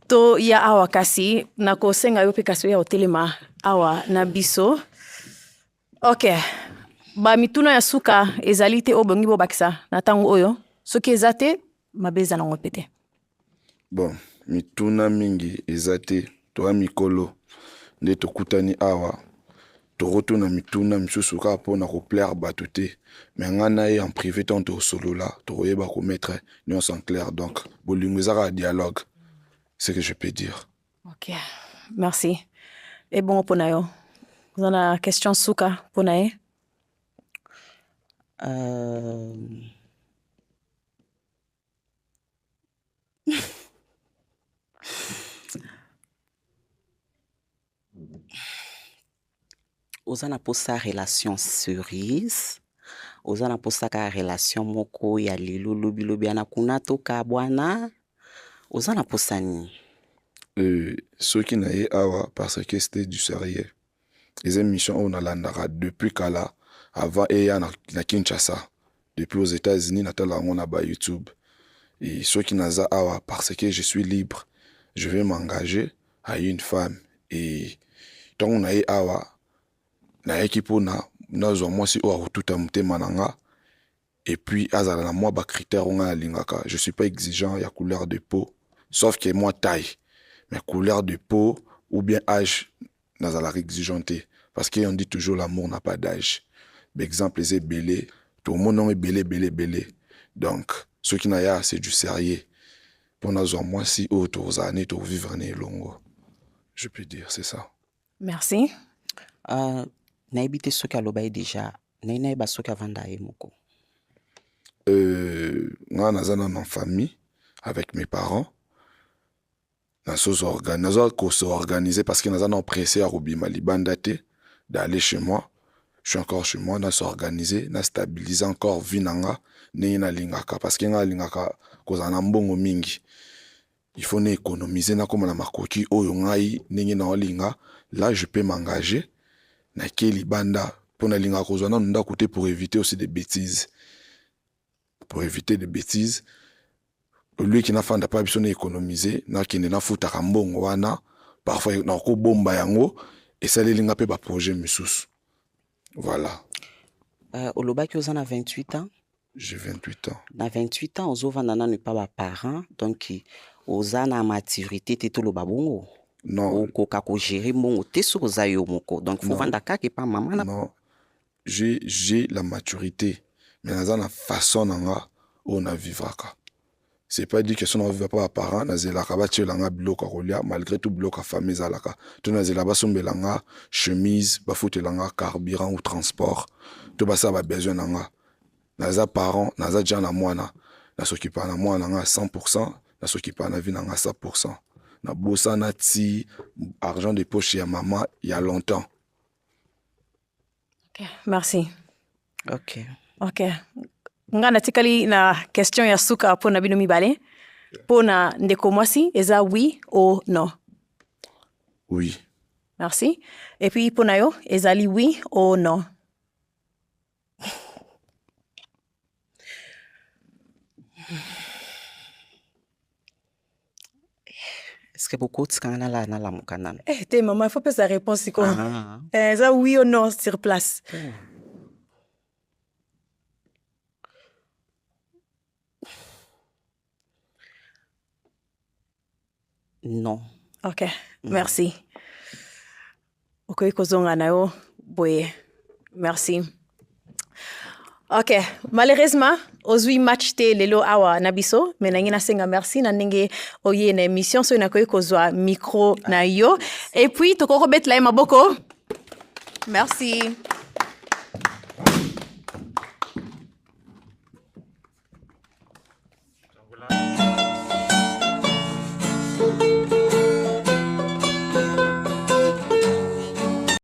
To ya awa kasi nako senga yo pe kasi ya hotelema awa na biso. Ok. Ba mituna ya suka ezali te obongi bo bakisa na tango oyo soki ezate mabeza nango pete. Bon, mituna mingi ezate to mikolo nde tokutani awa toroto na mituna misusu ka pona ko plaire bato te mais ngana ye en privé tant to solo là toyeba ko mettre nyonso en clair donc bolingo ezaka dialogue c'est ce que je peux dire. Ok, merci. Et bon pona yo. Vous avez une question suka pona ye? Oza na posa relation cerise oza na posa ka relation moko ya lelo lobi ana kuna toka bwana oza na posa ni soki na ye awa parce que c'était du sérieux les émissions on a landara depuis kala avant eya na Kinshasa depuis aux États-Unis natala on a ba YouTube et soki naza awa parce que je suis libre je vais m'engager à une femme et tant on a ye awa na ekipo na zo moi si o tuta mutema nanga et puis azala na moi ba critère on a lingaka je suis pas exigeant ya couleur de peau sauf que moi taille mais couleur de peau ou bien âge nazalaka exigeanté. Parce qu'on dit toujours l'amour n'a pas d'âge. Par exemple, c'est belé, tout le monde est belé. Donc, ce qui n'a pas, c'est du sérieux. Pour nous, moi, si autour années, pour vivre né longo. Je peux dire, c'est ça. Merci. Naibite soki alobai déjà. Nainaiba soki avanda ye moko. Moi, en famille, avec mes parents. Nous organisé parce que nous avons pressé à Rubima Libandate d'aller chez moi. Je suis encore chez moi, nous avons organisé, nous avons stabilisé encore Vinanga, Nena Lingaka, parce que nous avons Lingaka, nous avons mingi. Il faut économiser, nous avons Makoki, Oyongai, Nena Linga. Là, je peux m'engager. Na Keli Banda, pour na Lingaka, nous avons coûté pour éviter aussi des bêtises. Pour éviter des bêtises. Lui qui n'a pas besoin d'économiser, qui n'a foutu à mbongo wana, parfois il n'a pas bomba yango, et ça les linga pe ba projet misous. Voilà. Oloba qui a 28 ans. J'ai 28 ans. Na 28 ans, ozo vanana ne pas ba parents, donc oza na maturité te to lo babongo. Non. Oko kako gérer mongo te so oza yo moko. Donc faut vanda ka ke pas maman. Non. J'ai la maturité, mais na na façon nanga on a vivraka. C'est pas dit que si on ne vit pas parents, nous avons bloc à Rolia, malgré tout bloc à famille zalaka. Tout nous avons chemise, bafoute langa carburant ou transport. Tout ça va besoin nanga. Nous avons parents, nous avons déjà na moana. Nous s'occupe na moana à 100%, nous s'occupe na vie nanga 100%. Na bossa na ti argent de poche ya maman il y a longtemps. Ok, merci. Ok. Nga natikali na question ya suka pona bino mibale. Pona ndeko mwasi, eza oui ou non? Oui. Merci. Et puis pona yo, ezali oui ou non? Est-ce que beaucoup de scandales là na la mukanana? T'es maman, il faut pas sa réponse quoi. Eza oui ou non sur place. Non. Ok, merci. Ok, kozonga na yo, boye. Merci. Ok, malheureusement, ozui match te lelo awa nabiso, mais nangi nasenga merci na ndenge oye na émission so na koyi kozwa micro na yo. Et puis tokoko bet la maboko. Merci.